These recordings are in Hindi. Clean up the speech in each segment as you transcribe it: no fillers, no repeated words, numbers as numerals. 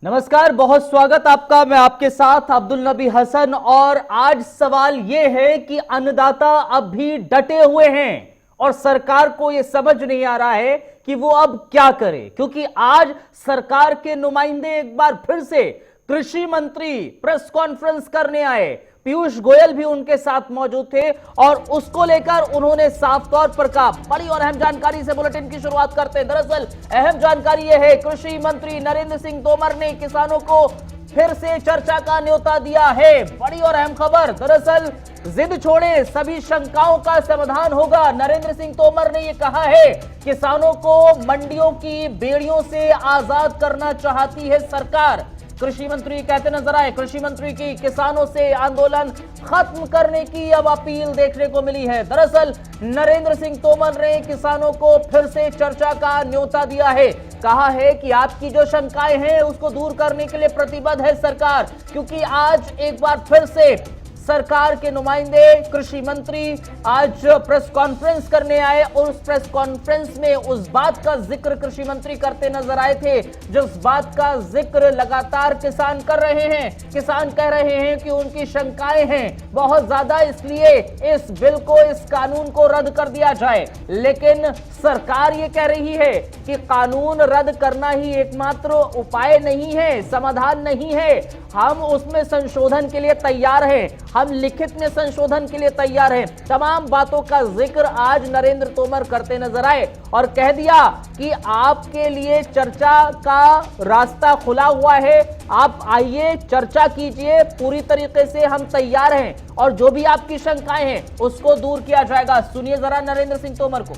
नमस्कार, बहुत स्वागत आपका। मैं आपके साथ अब्दुल नबी हसन। और आज सवाल यह है कि अन्नदाता अब भी डटे हुए हैं और सरकार को यह समझ नहीं आ रहा है कि वो अब क्या करे, क्योंकि आज सरकार के नुमाइंदे एक बार फिर से कृषि मंत्री प्रेस कॉन्फ्रेंस करने आए। पीयूष गोयल भी उनके साथ मौजूद थे और उसको लेकर उन्होंने साफ तौर पर कहा। बड़ी और अहम जानकारी से बुलेटिन की शुरुआत करते हैं। दरअसल अहम जानकारी यह है, कृषि मंत्री नरेंद्र सिंह तोमर ने किसानों को फिर से चर्चा का न्योता दिया है। बड़ी और अहम खबर, दरअसल जिद छोड़े, सभी शंकाओं का समाधान होगा। नरेंद्र सिंह तोमर ने यह कहा है, किसानों को मंडियों की बेड़ियों से आजाद करना चाहती है सरकार। कृषि मंत्री कहते नजर आए। कृषि मंत्री की किसानों से आंदोलन खत्म करने की अब अपील देखने को मिली है। दरअसल नरेंद्र सिंह तोमर ने किसानों को फिर से चर्चा का न्योता दिया है। कहा है कि आपकी जो शंकाएं हैं उसको दूर करने के लिए प्रतिबद्ध है सरकार, क्योंकि आज एक बार फिर से सरकार के नुमाइंदे कृषि मंत्री आज प्रेस कॉन्फ्रेंस करने आए और उस प्रेस कॉन्फ्रेंस में उस बात का जिक्र कृषि मंत्री करते नजर आए थे जिस बात का जिक्र लगातार किसान कर रहे हैं। किसान कह रहे हैं कि उनकी शंकाएं हैं बहुत ज्यादा, इसलिए इस बिल को, इस कानून को रद्द कर दिया जाए। लेकिन सरकार ये कह रही है कि कानून रद्द करना ही एकमात्र उपाय नहीं है, समाधान नहीं है। हम उसमें संशोधन के लिए तैयार हैं, हम लिखित में संशोधन के लिए तैयार हैं। तमाम बातों का जिक्र आज नरेंद्र तोमर करते नजर आए और कह दिया कि आपके लिए चर्चा का रास्ता खुला हुआ है, आप आइए, चर्चा कीजिए, पूरी तरीके से हम तैयार हैं और जो भी आपकी शंकाएं हैं उसको दूर किया जाएगा। सुनिए जरा नरेंद्र सिंह तोमर को।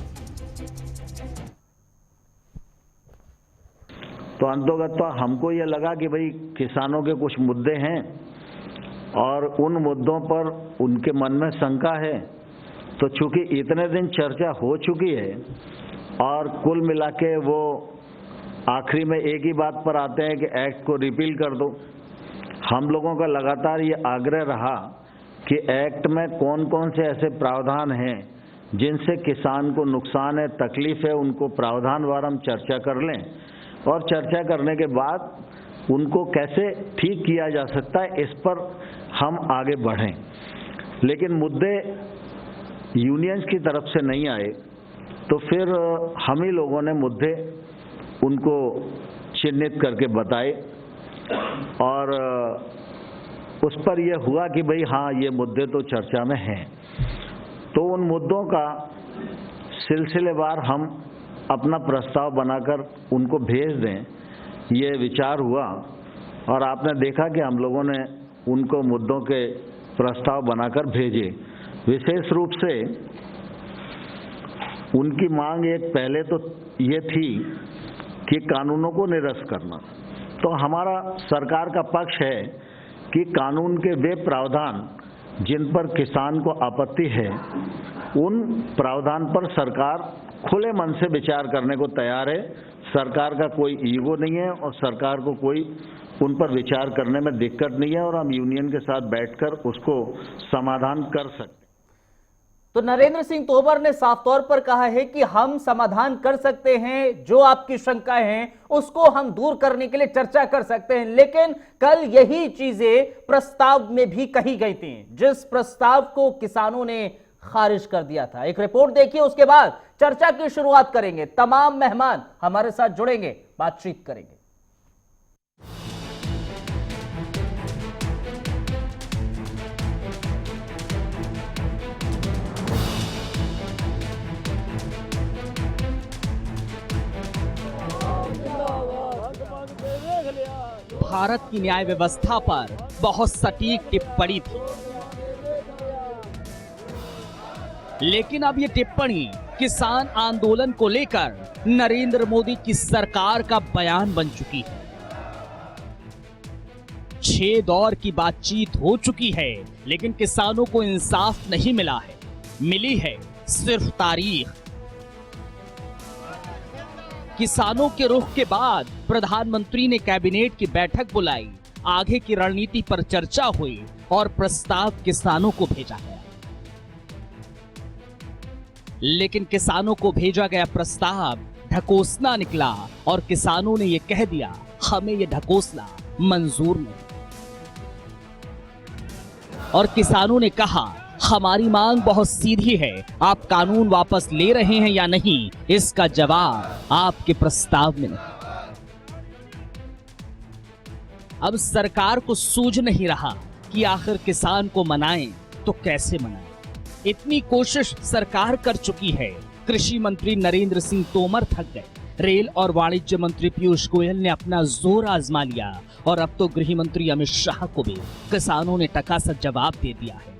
तो अंतोगत तो हमको ये लगा कि भाई किसानों के कुछ मुद्दे हैं और उन मुद्दों पर उनके मन में शंका है। तो चूंकि इतने दिन चर्चा हो चुकी है और कुल मिला के वो आखिरी में एक ही बात पर आते हैं कि एक्ट को रिपील कर दो। हम लोगों का लगातार ये आग्रह रहा कि एक्ट में कौन कौन से ऐसे प्रावधान हैं जिनसे किसान को नुकसान है, तकलीफ है, उनको प्रावधानवार हम चर्चा कर लें और चर्चा करने के बाद उनको कैसे ठीक किया जा सकता है इस पर हम आगे बढ़ें। लेकिन मुद्दे यूनियंस की तरफ से नहीं आए तो फिर हम ही लोगों ने मुद्दे उनको चिन्हित करके बताए और उस पर यह हुआ कि भाई हाँ, ये मुद्दे तो चर्चा में हैं। तो उन मुद्दों का सिलसिलेवार हम अपना प्रस्ताव बनाकर उनको भेज दें, ये विचार हुआ और आपने देखा कि हम लोगों ने उनको मुद्दों के प्रस्ताव बनाकर भेजे। विशेष रूप से उनकी मांग एक पहले तो ये थी कि कानूनों को निरस्त करना। तो हमारा सरकार का पक्ष है कि कानून के वे प्रावधान जिन पर किसान को आपत्ति है, उन प्रावधान पर सरकार खुले मन से विचार करने को तैयार है। सरकार का कोई ईगो नहीं है और सरकार को कोई उन पर विचार करने में दिक्कत नहीं है और हम यूनियन के साथ बैठकर उसको समाधान कर सकते हैं। तो नरेंद्र सिंह तोमर ने साफ तौर पर कहा है कि हम समाधान कर सकते हैं, जो आपकी शंकाएं हैं उसको हम दूर करने के लिए चर्चा कर सकते हैं। लेकिन कल यही चीजें प्रस्ताव में भी कही गई थी, जिस प्रस्ताव को किसानों ने खारिज कर दिया था। एक रिपोर्ट देखिए, उसके बाद चर्चा की शुरुआत करेंगे। तमाम मेहमान हमारे साथ जुड़ेंगे, बातचीत करेंगे। भारत की न्याय व्यवस्था पर बहुत सटीक टिप्पणी थी, लेकिन अब ये टिप्पणी किसान आंदोलन को लेकर नरेंद्र मोदी की सरकार का बयान बन चुकी है। 6 दौर की बातचीत हो चुकी है, लेकिन किसानों को इंसाफ नहीं मिला है। मिली है सिर्फ तारीख। किसानों के रुख के बाद प्रधानमंत्री ने कैबिनेट की बैठक बुलाई, आगे की रणनीति पर चर्चा हुई और प्रस्ताव किसानों को भेजा गया। लेकिन किसानों को भेजा गया प्रस्ताव ढकोसला निकला और किसानों ने यह कह दिया, हमें ये ढकोसला मंजूर नहीं। और किसानों ने कहा, हमारी मांग बहुत सीधी है, आप कानून वापस ले रहे हैं या नहीं, इसका जवाब आपके प्रस्ताव में नहीं। अब सरकार को सूझ नहीं रहा कि आखिर किसान को मनाएं तो कैसे मनाएं। इतनी कोशिश सरकार कर चुकी है। कृषि मंत्री नरेंद्र सिंह तोमर थक गए, रेल और वाणिज्य मंत्री पीयूष गोयल ने अपना जोर आजमा लिया और अब तो गृह मंत्री अमित शाह को भी किसानों ने टकासक जवाब दे दिया है।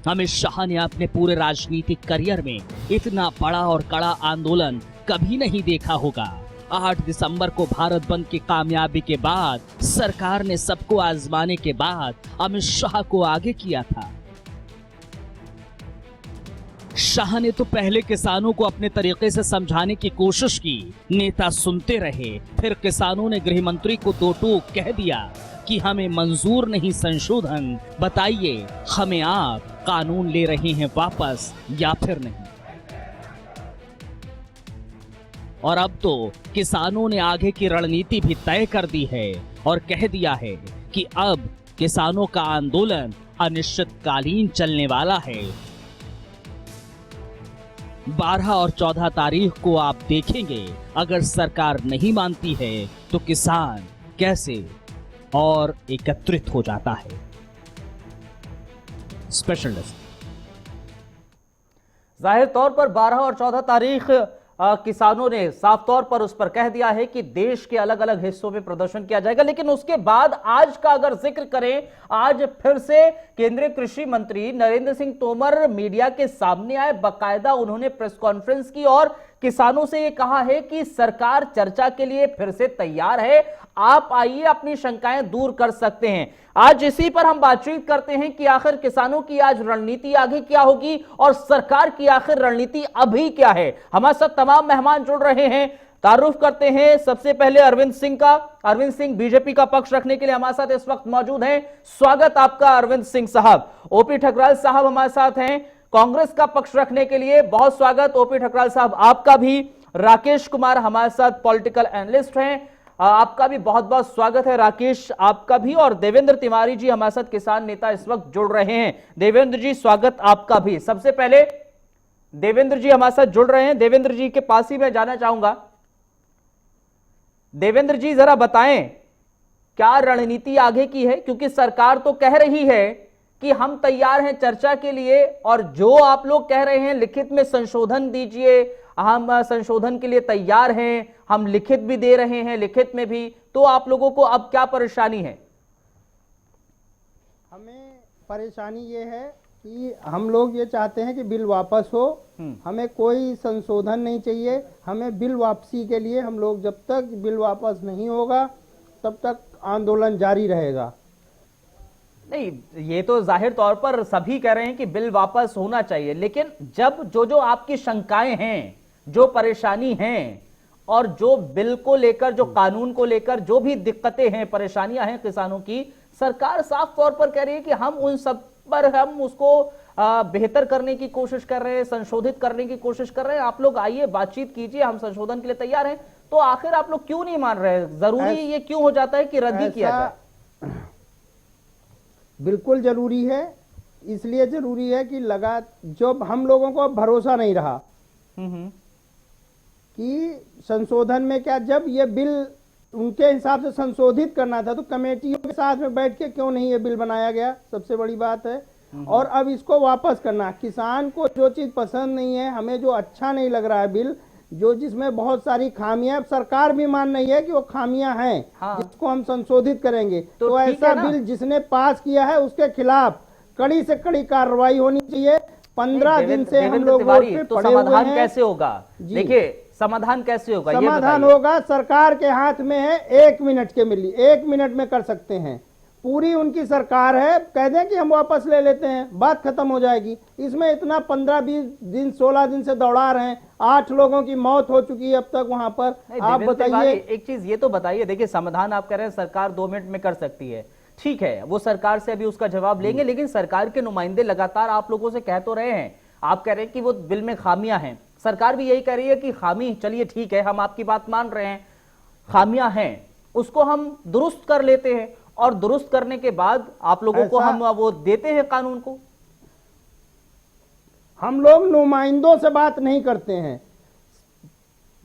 अमित शाह ने अपने पूरे राजनीतिक करियर में इतना बड़ा और कड़ा आंदोलन कभी नहीं देखा होगा। 8 दिसंबर को भारत बंद की कामयाबी के बाद सरकार ने सबको आजमाने के बाद अमित शाह को आगे किया था। शाह ने तो पहले किसानों को अपने तरीके से समझाने की कोशिश की, नेता सुनते रहे, फिर किसानों ने गृह मंत्री को दो टूक कह दिया कि हमें मंजूर नहीं संशोधन, बताइए हमें आप कानून ले रहे हैं वापस या फिर नहीं। और अब तो किसानों ने आगे की रणनीति भी तय कर दी है और कह दिया है कि अब किसानों का आंदोलन अनिश्चितकालीन चलने वाला है। 12 और 14 तारीख को आप देखेंगे, अगर सरकार नहीं मानती है तो किसान कैसे और एकत्रित हो जाता है। Special list. जाहिर तौर पर 12 और 14 तारीख किसानों ने साफ तौर पर उस पर कह दिया है कि देश के अलग अलग हिस्सों में प्रदर्शन किया जाएगा। लेकिन उसके बाद आज का अगर जिक्र करें, आज फिर से केंद्रीय कृषि मंत्री नरेंद्र सिंह तोमर मीडिया के सामने आए, बाकायदा उन्होंने प्रेस कॉन्फ्रेंस की और किसानों से ये कहा है कि सरकार चर्चा के लिए फिर से तैयार है, आप आइए, अपनी शंकाएं दूर कर सकते हैं। आज इसी पर हम बातचीत करते हैं कि आखिर किसानों की आज रणनीति आगे क्या होगी और सरकार की आखिर रणनीति अभी क्या है। हमारे साथ तमाम मेहमान जुड़ रहे हैं, तारुफ करते हैं सबसे पहले अरविंद सिंह का। अरविंद सिंह बीजेपी का पक्ष रखने के लिए हमारे साथ इस वक्त मौजूद हैं। स्वागत आपका अरविंद सिंह साहब। ओपी ठकराल साहब हमारे साथ हैं कांग्रेस का पक्ष रखने के लिए, बहुत स्वागत ओपी ठकराल साहब आपका भी। राकेश कुमार हमारे साथ पॉलिटिकल एनालिस्ट हैं, आपका भी बहुत बहुत स्वागत है राकेश, आपका भी। और देवेंद्र तिवारी जी हमारे साथ किसान नेता इस वक्त जुड़ रहे हैं। देवेंद्र जी स्वागत आपका भी। सबसे पहले देवेंद्र जी हमारे साथ जुड़ रहे हैं, देवेंद्र जी के पास ही मैं जाना चाहूंगा। देवेंद्र जी जरा बताएं क्या रणनीति आगे की है, क्योंकि सरकार तो कह रही है कि हम तैयार हैं चर्चा के लिए और जो आप लोग कह रहे हैं लिखित में संशोधन दीजिए, हम संशोधन के लिए तैयार हैं, हम लिखित भी दे रहे हैं, लिखित में भी, तो आप लोगों को अब क्या परेशानी है? हमें परेशानी ये है कि हम लोग ये चाहते हैं कि बिल वापस हो, हमें कोई संशोधन नहीं चाहिए। हमें बिल वापसी के लिए हम लोग जब तक बिल वापस नहीं होगा तब तक आंदोलन जारी रहेगा। नहीं, ये तो जाहिर तौर पर सभी कह रहे हैं कि बिल वापस होना चाहिए, लेकिन जब जो आपकी शंकाएं हैं, जो परेशानी हैं और जो बिल को लेकर, जो कानून को लेकर जो भी दिक्कतें हैं, परेशानियां हैं किसानों की, सरकार साफ तौर पर कह रही है कि हम उन सब पर हम उसको बेहतर करने की कोशिश कर रहे हैं, संशोधित करने की कोशिश कर रहे हैं। आप लोग आइए, बातचीत कीजिए, हम संशोधन के लिए तैयार हैं। तो आखिर आप लोग क्यों नहीं मान रहे? जरूरी ये क्यों हो जाता है कि रद्द ही किया जाए? बिल्कुल जरूरी है, इसलिए जरूरी है कि जब हम लोगों को भरोसा नहीं रहा कि संशोधन में क्या, जब ये बिल उनके हिसाब से संशोधित करना था तो कमेटियों के साथ में बैठ के क्यों नहीं ये बिल बनाया गया, सबसे बड़ी बात है। और अब इसको वापस करना, किसान को जो चीज पसंद नहीं है, हमें जो अच्छा नहीं लग रहा है बिल, जो जिसमें बहुत सारी खामियां, सरकार भी मान रही है कि वो खामियां हैं, हाँ। जिसको हम संशोधित करेंगे। तो ऐसा बिल जिसने पास किया है उसके खिलाफ कड़ी से कड़ी कार्रवाई होनी चाहिए। 15 दिन से हम लोग वोट पे तो पड़े समाधान हुए हैं। कैसे होगा? देखिए समाधान कैसे होगा? समाधान होगा, सरकार के हाथ में है, 1 मिनट के मिली, 1 मिनट में कर सकते हैं। पूरी उनकी सरकार है, कह दें कि हम वापस ले लेते हैं, बात खत्म हो जाएगी। इसमें इतना 15-20 दिन 16 दिन से दौड़ा रहे हैं, 8 लोगों की मौत हो चुकी है अब तक वहां पर। आप बताइए, एक चीज ये तो बताइए, देखिए समाधान आप कह रहे हैं सरकार 2 मिनट में कर सकती है, ठीक है, वो सरकार से अभी उसका जवाब लेंगे, लेकिन सरकार के नुमाइंदे लगातार आप लोगों से कह तो रहे हैं, आप कह रहे हैं कि वो बिल में खामियां हैं, सरकार भी यही कह रही है कि खामी, चलिए ठीक है, हम आपकी बात मान रहे हैं, खामियां हैं उसको हम दुरुस्त कर लेते हैं और दुरुस्त करने के बाद आप लोगों को हम वो देते हैं कानून को। हम लोग नुमाइंदों से बात नहीं करते हैं।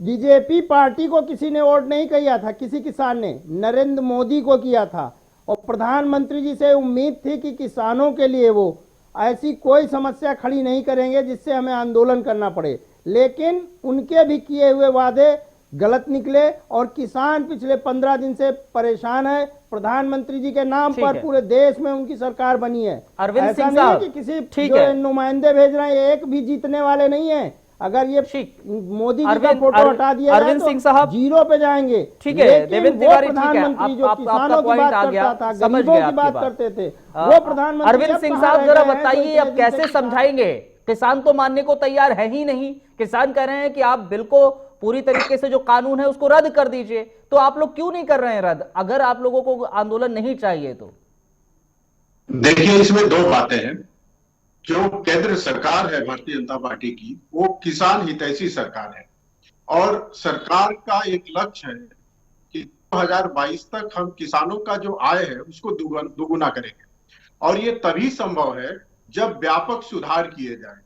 बीजेपी पार्टी को किसी ने वोट नहीं किया था, किसी किसान ने नरेंद्र मोदी को किया था और प्रधानमंत्री जी से उम्मीद थी कि किसानों के लिए वो ऐसी कोई समस्या खड़ी नहीं करेंगे जिससे हमें आंदोलन करना पड़े, लेकिन उनके भी किए हुए वादे गलत निकले और किसान पिछले 15 दिन से परेशान है। प्रधानमंत्री जी के नाम पर पूरे देश में उनकी सरकार बनी है। अरविंद सिंह ऐसा नहीं है साहब, कि किसी ठीक जो है, नुमाइंदे भेज रहे हैं एक भी जीतने वाले नहीं है। अगर ये मोदी जी का फोटो हटा दिया जाए अरविंद तो सिंह साहब जीरो पे जाएंगे। ठीक है, लेकिन देवेंद्र वो तिवारी, ठीक है, प्रधानमंत्री जो आपका किसानों की पॉइंट बात आ गया, करता था, समझ गरीबों गए की आपकी बात बात। करते थे, वो प्रधानमंत्री अरविंद अब सिंह कहाँ साहब रह जरा गए हैं? बताइए जो अब इतने कैसे दिन से समझाएंगे? किसान तो मानने को तैयार है ही नहीं। किसान कह रहे हैं कि आप बिल को पूरी तरीके से जो कानून है उसको रद्द कर दीजिए, तो आप लोग क्यों नहीं कर रहे हैं रद्द, अगर आप लोगों को आंदोलन नहीं चाहिए तो? देखिए, इसमें दो बातें हैं। जो केंद्र सरकार है भारतीय जनता पार्टी की, वो किसान हितैषी सरकार है और सरकार का एक लक्ष्य है कि 2022 तक हम किसानों का जो आय है उसको दुगुना करेंगे। और ये तभी संभव है जब व्यापक सुधार किए जाए,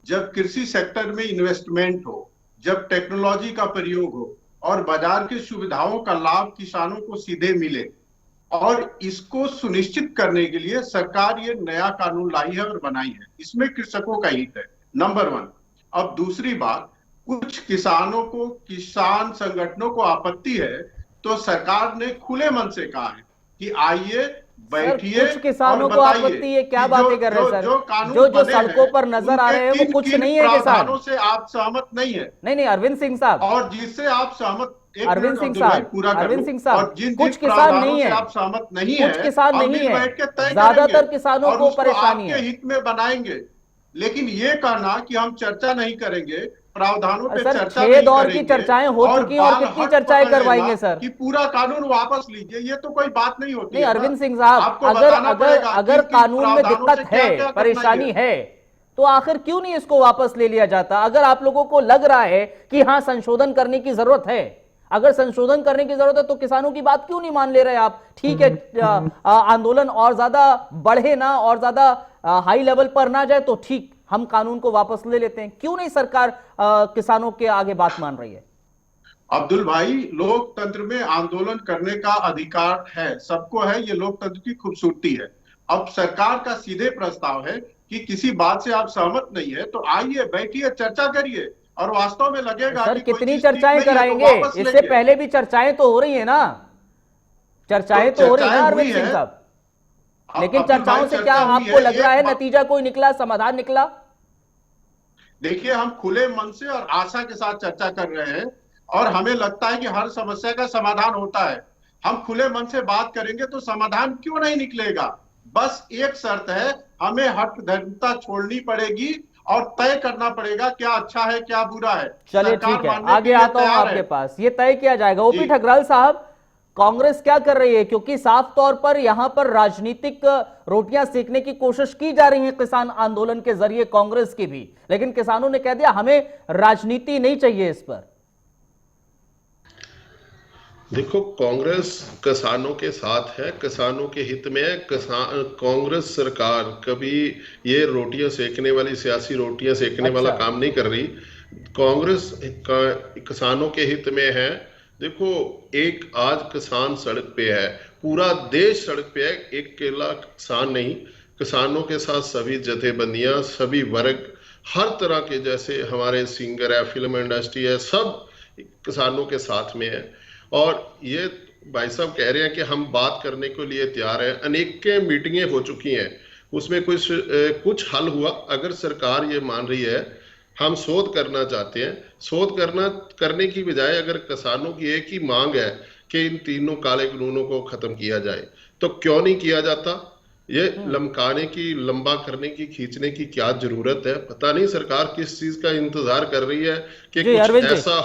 जब कृषि सेक्टर में इन्वेस्टमेंट हो, जब टेक्नोलॉजी का प्रयोग हो और बाजार की सुविधाओं का लाभ किसानों को सीधे मिले। और इसको सुनिश्चित करने के लिए सरकार ये नया कानून लाई है और बनाई है। इसमें कृषकों का हित है, नंबर 1। अब दूसरी बात, कुछ किसानों को, किसान संगठनों को आपत्ति है, तो सरकार ने खुले मन से कहा है कि आइए बैठिए। कुछ किसानों को आपत्ति है, क्या बातें कर रहे हैं सर? जो सड़कों पर नजर आ रहे हैं वो कुछ नहीं है किसान से आप सहमत नहीं है। नहीं, अरविंद सिंह साहब, और जिससे आप सहमत, अरविंद सिंह साहब, अरविंद सिंह साहब, और जिन कुछ किसान नहीं है, आप सहमत नहीं है, कुछ किसान नहीं है, बैठ के तय ज्यादातर किसानों को परेशानी है, हित में बनाएंगे। लेकिन ये कहना कि हम चर्चा नहीं करेंगे, प्रावधानों पे चर्चा नहीं 6 दौर की करेंगे चर्चाएं हो चुकी और कितनी चर्चाएं करवाएंगे सर? कि पूरा कानून वापस लीजिए, ये तो कोई बात नहीं होती। नहीं अरविंद सिंह साहब, अगर कानून में दिक्कत है, परेशानी है, तो आखिर क्यों नहीं इसको वापस ले लिया जाता? अगर आप लोगों को लग रहा है कि हाँ संशोधन करने की जरूरत है, अगर संशोधन करने की जरूरत है तो किसानों की बात क्यों नहीं मान ले रहे आप? ठीक है, आंदोलन और ज्यादा बढ़े ना और ज्यादा हाई लेवल पर ना जाए तो ठीक, हम कानून को वापस ले लेते हैं। क्यों नहीं सरकार किसानों के आगे बात मान रही है? अब्दुल भाई, लोकतंत्र में आंदोलन करने का अधिकार है, सबको है, ये लोकतंत्र की खूबसूरती है। अब सरकार का सीधे प्रस्ताव है कि किसी बात से आप सहमत नहीं है तो आइए, बैठिए, चर्चा करिए। और वास्तव में लगेगा सर कि कितनी चर्चाएं कराएंगे? इससे पहले भी चर्चाएं तो हो रही है ना, चर्चाएं तो हो रही है ना अरविंद सिंह साहब, लेकिन चर्चाओं से क्या आपको लग रहा है नतीजा कोई निकला, समाधान निकला? देखिए, हम खुले मन से और आशा के साथ चर्चा कर रहे हैं और हमें लगता है कि हर समस्या का समाधान होता है। हम खुले मन से बात करेंगे तो समाधान क्यों नहीं निकलेगा? बस एक शर्त है, हमें हठधर्मिता छोड़नी पड़ेगी और तय करना पड़ेगा क्या अच्छा है क्या बुरा है। चलिए ठीक है, आगे आता हूं आपके पास, ये तय किया जाएगा। ओपी ठकराल साहब, कांग्रेस क्या कर रही है? क्योंकि साफ तौर पर यहां पर राजनीतिक रोटियां सेकने की कोशिश की जा रही है किसान आंदोलन के जरिए, कांग्रेस की भी, लेकिन किसानों ने कह दिया हमें राजनीति नहीं चाहिए इस पर। देखो, कांग्रेस किसानों के साथ है, किसानों के हित में है। कांग्रेस सरकार कभी ये रोटियां सेकने वाली, सियासी रोटियां सेकने वाला काम नहीं कर रही। कांग्रेस किसानों के हित में है। देखो, एक आज किसान सड़क पे है, पूरा देश सड़क पे है, एक अकेला किसान नहीं, किसानों के साथ सभी जथेबंदियां, सभी वर्ग, हर तरह के, जैसे हमारे सिंगर है, फिल्म इंडस्ट्री है, सब किसानों के साथ में है। और ये भाई साहब कह रहे हैं कि हम बात करने के लिए तैयार हैं, अनेक मीटिंगें हो चुकी हैं, उसमें कुछ हल हुआ। अगर सरकार ये मान रही है हम शोध करना चाहते हैं, शोध करने की बजाय अगर किसानों की एक ही मांग है कि इन तीनों काले कानूनों को खत्म किया जाए, तो क्यों नहीं किया जाता? ये लमकाने की, लंबा करने की, खींचने की क्या जरूरत है? पता नहीं सरकार किस चीज का इंतजार कर रही है कि कुछ ऐसा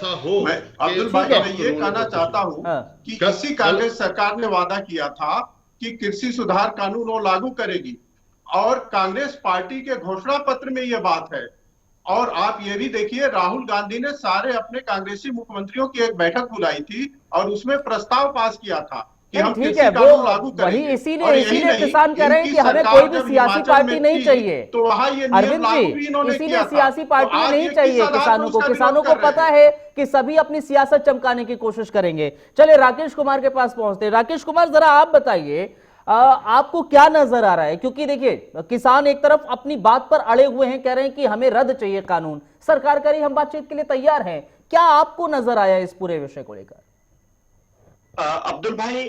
हो। मैं अब्दुल भाई, मैं ये कहना चाहता हूं कि इसी कांग्रेस सरकार ने वादा किया था कि कृषि सुधार कानून वो लागू करेगी और कांग्रेस पार्टी के घोषणा पत्र में यह बात है और आप ये भी देखिए, राहुल गांधी ने सारे अपने कांग्रेसी मुख्यमंत्रियों की एक बैठक बुलाई थी और उसमें प्रस्ताव पास किया था कि हम ठीक कृषि है, कानून लागू वो करेंगे। वही और इसीलिए यही नहीं, किसान कह रहे हैं इनकी कि हमें सरकार कोई भी जब सियासी हिमाचल पार्टी में नहीं थी, चाहिए। तो वहां ये नियम अरविंद लागू भी जी, इन्होंने इसीलिए किया था। सियासी तो पार्टी आज नहीं ये किस चाहिए आधार पर किसानों को। उसका किसानों विरोध को कर पता रहे हैं? है कि सभी अपनी सियासत चमकाने की कोशिश करेंगे। चलिए राकेश कुमार के पास पहुंचते हैं। राकेश कुमार, जरा आप बताइए, आपको क्या नजर आ रहा है? क्योंकि देखिए, किसान एक तरफ अपनी बात पर अड़े हुए हैं, कह रहे हैं कि हमें रद्द चाहिए कानून, सरकार कह रही हम बातचीत के लिए तैयार हैं। क्या आपको नजर आया इस पूरे विषय को लेकर? अब्दुल भाई,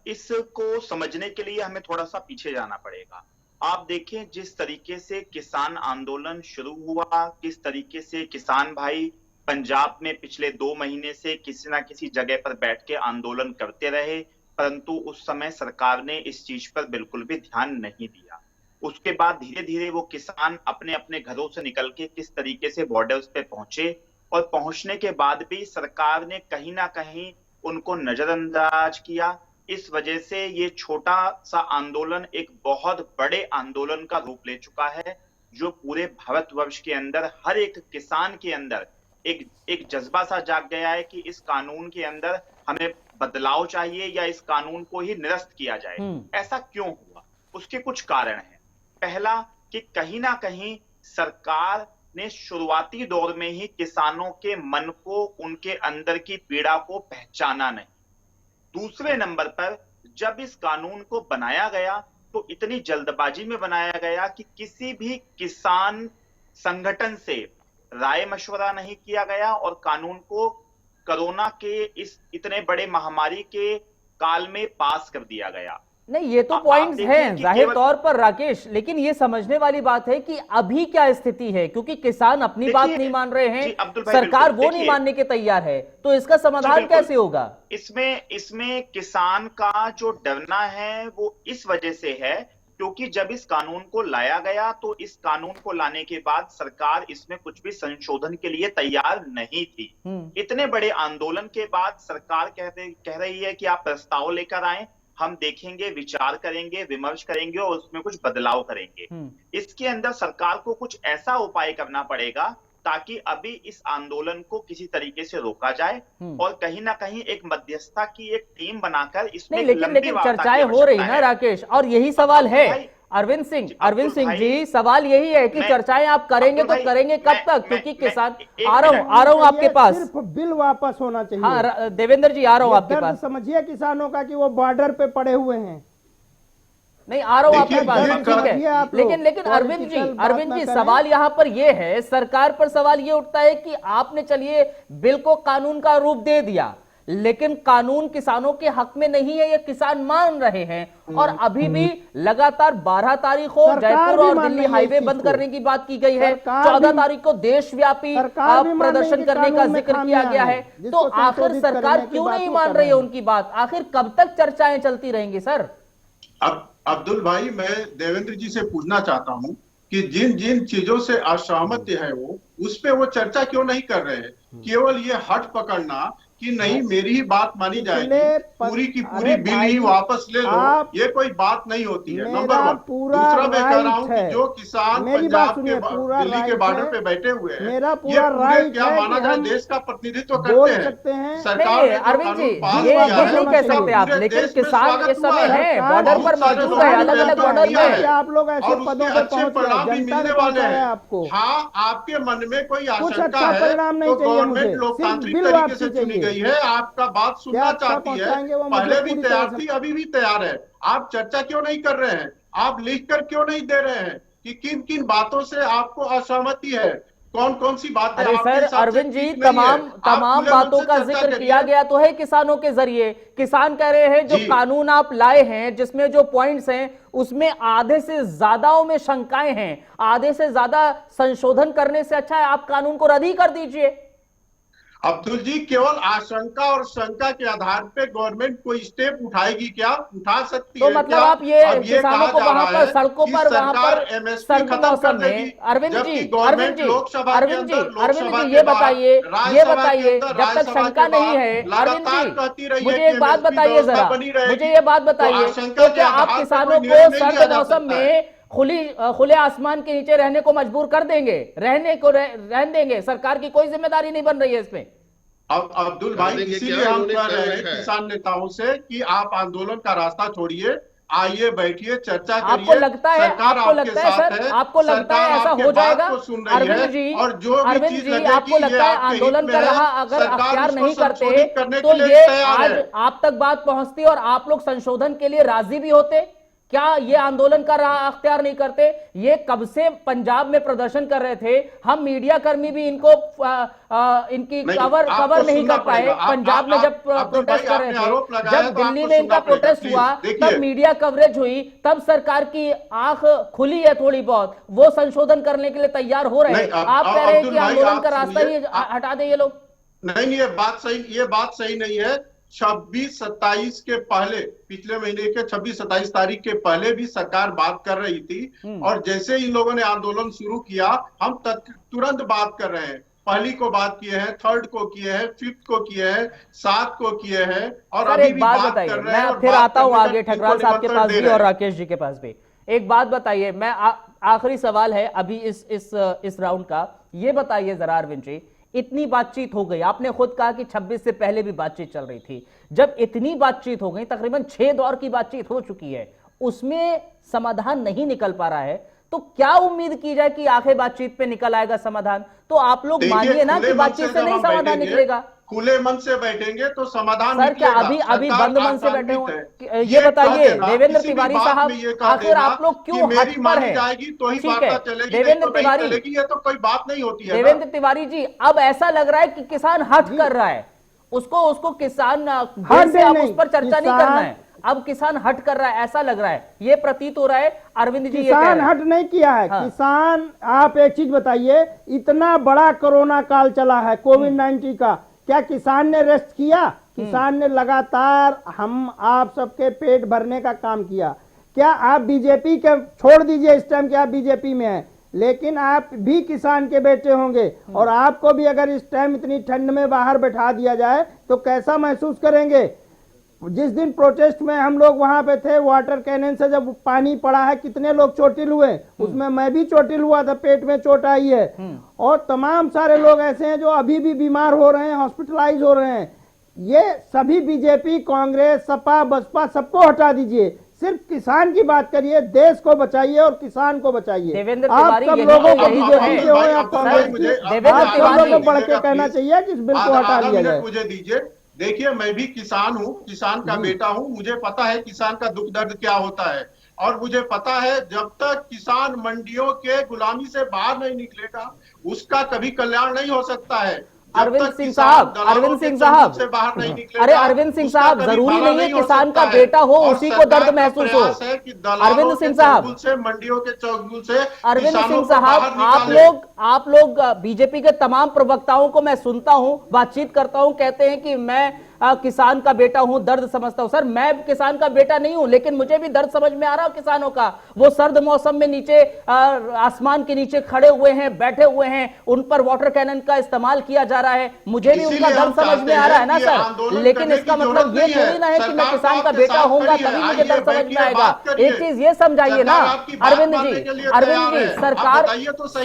इसको समझने के लिए हमें थोड़ा सा पीछे जाना पड़ेगा। आप देखें जिस तरीके से किसान आंदोलन शुरू हुआ, किस तरीके से किसान भाई पंजाब में पिछले 2 महीने से किसी ना किसी जगह पर बैठ के आंदोलन करते रहे, परंतु उस समय सरकार ने इस चीज पर बिल्कुल भी ध्यान नहीं दिया। उसके बाद धीरे धीरे वो किसान अपने अपने घरों से निकल के किस तरीके से बॉर्डर्स पे पहुंचे, और पहुंचने के बाद भी सरकार ने कहीं ना कहीं उनको नजरअंदाज किया। इस वजह से ये छोटा सा आंदोलन एक बहुत बड़े आंदोलन का रूप ले चुका है, जो पूरे भारतवर्ष के अंदर हर एक किसान के अंदर एक जज्बा सा जाग गया है कि इस कानून के अंदर हमें बदलाव चाहिए या इस कानून को ही निरस्त किया जाए। ऐसा क्यों हुआ? उसके कुछ कारण हैं। पहला, कि कहीं ना कहीं सरकार ने शुरुआती दौर में ही किसानों के मन को, उनके अंदर की पीड़ा को पहचाना नहीं। दूसरे नंबर पर, जब इस कानून को बनाया गया तो इतनी जल्दबाजी में बनाया गया कि किसी भी किसान संगठन से राय मशवरा नहीं किया गया और कानून को कोरोना के इस इतने बड़े महामारी के काल में पास कर दिया गया। नहीं, ये तो पॉइंट्स हैं जाहिर तौर पर राकेश, लेकिन ये समझने वाली बात है कि अभी क्या स्थिति है, क्योंकि किसान अपनी बात नहीं मान रहे हैं, सरकार वो नहीं मानने के तैयार है, तो इसका समाधान कैसे होगा? इसमें किसान का जो डरना है वो इस वजह से है क्योंकि जब इस कानून को लाया गया तो इस कानून को लाने के बाद सरकार इसमें कुछ भी संशोधन के लिए तैयार नहीं थी। इतने बड़े आंदोलन के बाद सरकार कह रही है कि आप प्रस्ताव लेकर आए, हम देखेंगे, विचार करेंगे, विमर्श करेंगे और उसमें कुछ बदलाव करेंगे। इसके अंदर सरकार को कुछ ऐसा उपाय करना पड़ेगा ताकि अभी इस आंदोलन को किसी तरीके से रोका जाए और कहीं ना कहीं एक मध्यस्थता की एक टीम बनाकर इसमें लेकिन चर्चाएं हो रही ना राकेश, और यही सवाल है अरविंद सिंह जी, सवाल यही है कि चर्चाएं आप करेंगे तो करेंगे कब तक? क्योंकि किसान, आ रहा हूं आपके पास, सिर्फ बिल वापस होना चाहिए। हाँ देवेंद्र जी, आ रहा हूं आपके पास। समझिए किसानों का कि वो बॉर्डर पे पड़े हुए हैं। नहीं, आ रहा हूं आपके पास, ठीक है। लेकिन अरविंद जी सवाल यहां पर यह है, सरकार पर सवाल यह उठता है कि आपने चलिए बिल को कानून का रूप दे दिया, लेकिन कानून किसानों के हक में नहीं है, ये किसान मान रहे हैं। और अभी भी लगातार 12 तारीख को जयपुर और दिल्ली हाईवे बंद करने की बात की गई है, 14 तारीख को देशव्यापी प्रदर्शन करने का जिक्र किया गया है। तो आखिर सरकार क्यों नहीं मान रही है उनकी बात? आखिर कब तक चर्चाएं चलती रहेंगी सर? अब अब्दुल भाई, मैं देवेंद्र जी से पूछना चाहता हूं कि जिन जिन चीजों से असहमत है वो, उस पे वो चर्चा क्यों नहीं कर रहे हैं? केवल ये हट पकड़ना कि नहीं मेरी ही बात मानी जाएगी, पूरी की पूरी बिल ही वापस ले लो, ये कोई बात नहीं होती है। नंबर 1। दूसरा, मैं कह रहा हूँ कि जो किसान पंजाब के दिल्ली के बॉर्डर पे बैठे हुए हैं, ये पूरे क्या माना जाए देश का प्रतिनिधित्व करते हैं। सरकार ने अरविंद जी, ये नहीं कह सकते आप, लेकिन किसान इस समय है बॉर्डर पर मौजूद है, अलग अलग बॉर्डर में। आप लोग ऐसे पदों पर अच्छे परिणाम भी मिलने वाले हैं आपको। हाँ, आपके मन में कोई आशंका है परिणाम नहीं तो गवर्नमेंट लोकतांत्रिक तरीके से चुनी गई है, आपका बात सुनना चाहती है, पहले भी तैयार थी, अभी भी तैयार है। आप चर्चा क्यों नहीं कर रहे हैं? आप लिख कर क्यों नहीं दे रहे हैं कि किन किन बातों से आपको असहमति है, कौन कौन सी बातें? अरे सर अरविंद जी, तमाम बातों का जिक्र किया गया तो है किसानों के जरिए। किसान कह रहे हैं जो कानून आप लाए हैं, जिसमें जो पॉइंट्स हैं उसमें आधे से ज्यादाओं में शंकाएं हैं, आधे से ज्यादा संशोधन करने से अच्छा है आप कानून को रद्द ही कर दीजिए। अब्दुल जी, केवल आशंका और शंका के आधार पे गवर्नमेंट कोई स्टेप उठाएगी क्या? उठा सकती तो है मतलब क्या? आप ये किसानों को वहां पर सड़कों पर, वहां पर एमएसपी खत्म कर देगी। अरविंद जी, ये बताइए जब तक शंका नहीं है, अरविंद जी मुझे एक बात बताइए जरा, मुझे ये बात बताइए, तो क्या आप किसानों को सर्द मौसम में खुले आसमान के नीचे रहने को मजबूर कर देंगे, रहने देंगे। सरकार की कोई जिम्मेदारी नहीं बन रही है इसमें। अब अब्दुल भाई, इसीलिए हम कह रहे हैं किसान नेताओं से कि आप आंदोलन का रास्ता छोड़िए, आइए बैठिए, चर्चा करिए। आपको लगता है, सरकार आपको लगता है साथ सर, आपको लगता है ऐसा हो जाएगा? अरविंद जी, और जो भी चीज लगे आपको कि ये लगता है आपके आंदोलन हित कर में रहा है, अगर सरकार अख्तियार उसको नहीं करते संशोधित करने तो के लिए ये तैयार आज है। आप तक बात पहुंचती और आप लोग संशोधन के लिए राजी भी होते? क्या ये आंदोलन का राह अख्तियार नहीं करते? ये कब से पंजाब में प्रदर्शन कर रहे थे, हम मीडिया कर्मी भी इनको इनकी कवर नहीं कर पाए। पंजाब में जब प्रोटेस्ट कर रहे थे, जब दिल्ली में इनका प्रोटेस्ट हुआ, तब मीडिया कवरेज हुई, तब सरकार की आंख खुली है थोड़ी बहुत, वो संशोधन करने के लिए तैयार हो रहे हैं। आप कह रहे हैं कि आंदोलन का रास्ता ही हटा दे ये लोग। नहीं, ये बात सही नहीं है। 26-27 के पहले, पिछले महीने के 26-27 तारीख के पहले भी सरकार बात कर रही थी, और जैसे इन लोगों ने आंदोलन शुरू किया, हम तुरंत बात कर रहे हैं। पहली को बात किए हैं, थर्ड को किए हैं, फिफ्थ को किए हैं, 7 को किए हैं, और अभी भी बात कर रहे हैं। मैं फिर आता हूं आगे ठकराल साहब के पास भी और राकेश जी के पास भी। एक बात बताइए, मैं आखिरी सवाल है अभी इस राउंड का, ये बताइए जरा अरविंद जी, इतनी बातचीत हो गई, आपने खुद कहा कि 26 से पहले भी बातचीत चल रही थी, जब इतनी बातचीत हो गई, तकरीबन 6 दौर की बातचीत हो चुकी है, उसमें समाधान नहीं निकल पा रहा है, तो क्या उम्मीद की जाए कि आखिर बातचीत पे निकल आएगा समाधान? तो आप लोग मानिए ना कि बातचीत से नहीं समाधान निकलेगा। खुले मन से बैठेंगे तो समाधान सर, क्या अभी बंद मन से बैठे हो? ये बताइए देवेंद्र तिवारी साहब, आखिर आप लोग क्यों हट पर हैं? तो ही वार्ता चलेगी, देवेंद्र तिवारी, ये तो कोई बात नहीं होती है। देवेंद्र तिवारी जी, अब ऐसा लग रहा है कि किसान हट कर रहा है, उसको किसान से अब उस पर चर्चा नहीं करना है, अब किसान हट कर रहा है, ऐसा लग रहा है, ये प्रतीत हो रहा है। अरविंद जी, किसान हट नहीं किया है। हाँ। किसान, आप एक चीज बताइए, इतना बड़ा कोरोना काल चला है कोविड-19 का, क्या किसान ने रेस्ट किया? किसान ने लगातार हम आप सबके पेट भरने का काम किया। क्या आप बीजेपी के छोड़ दीजिए इस टाइम कि आप बीजेपी में हैं, लेकिन आप भी किसान के बेटे होंगे, और आपको भी अगर इस टाइम इतनी ठंड में बाहर बैठा दिया जाए तो कैसा महसूस करेंगे? जिस दिन प्रोटेस्ट में हम लोग वहां पे थे, वाटर कैनन से जब पानी पड़ा है, कितने लोग चोटिल हुए, उसमें मैं भी चोटिल हुआ था, पेट में चोट आई है, और तमाम सारे लोग ऐसे हैं जो अभी भी बीमार हो रहे हैं, हॉस्पिटलाइज हो रहे हैं। ये सभी बीजेपी, कांग्रेस, सपा, बसपा, सबको हटा दीजिए, सिर्फ किसान की बात करिए, देश को बचाइए और किसान को बचाइए। देवेंद्र आप तिवारी, सब लोगों को बढ़ के कहना चाहिए कि इस बिल को हटा दिया जाए। मुझे दीजिए, देखिए, मैं भी किसान हूँ, किसान का बेटा हूँ, मुझे पता है किसान का दुख दर्द क्या होता है, और मुझे पता है जब तक किसान मंडियों के गुलामी से बाहर नहीं निकलेगा, उसका कभी कल्याण नहीं हो सकता है। अरविंद सिंह साहब, अरे अरविंद सिंह साहब, जरूरी नहीं है किसान का बेटा हो उसी को दर्द महसूस हो। अरविंद सिंह साहब से, मंडियों के चौगुल से, अरविंद सिंह साहब, आप लोग बीजेपी के तमाम प्रवक्ताओं को मैं सुनता हूं, बातचीत करता हूं, कहते हैं कि मैं किसान का बेटा हूं, दर्द समझता हूं। सर, मैं किसान का बेटा नहीं हूं, लेकिन मुझे भी दर्द समझ में आ रहा है किसानों का। वो सर्द मौसम में नीचे आसमान के नीचे खड़े हुए हैं, बैठे हुए हैं, उन पर वाटर कैनन का इस्तेमाल किया जा रहा है, मुझे भी उनका दर्द समझ में आ रहा है ना सर, लेकिन इसका मतलब ये थोड़ी ना है कि मैं किसान का बेटा होऊंगा तभी मुझे दर्द समझ में आएगा। एक चीज ये समझाइए ना अरविंद जी,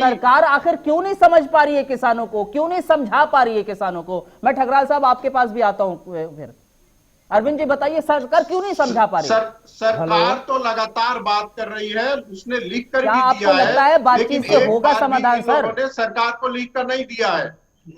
सरकार आखिर क्यों नहीं समझ पा रही है किसानों को, क्यों नहीं समझा पा रही है किसानों को? मैं ठकराल साहब आपके पास भी आता हूं फिर। अरविंद जी बताइए, सरकार क्यों नहीं समझा पा रही? सरकार तो लगातार बात कर रही है, उसने लिख कर भी दिया आपको लगता है बातचीत से होगा समाधान? सर, सरकार को लिख कर नहीं दिया है,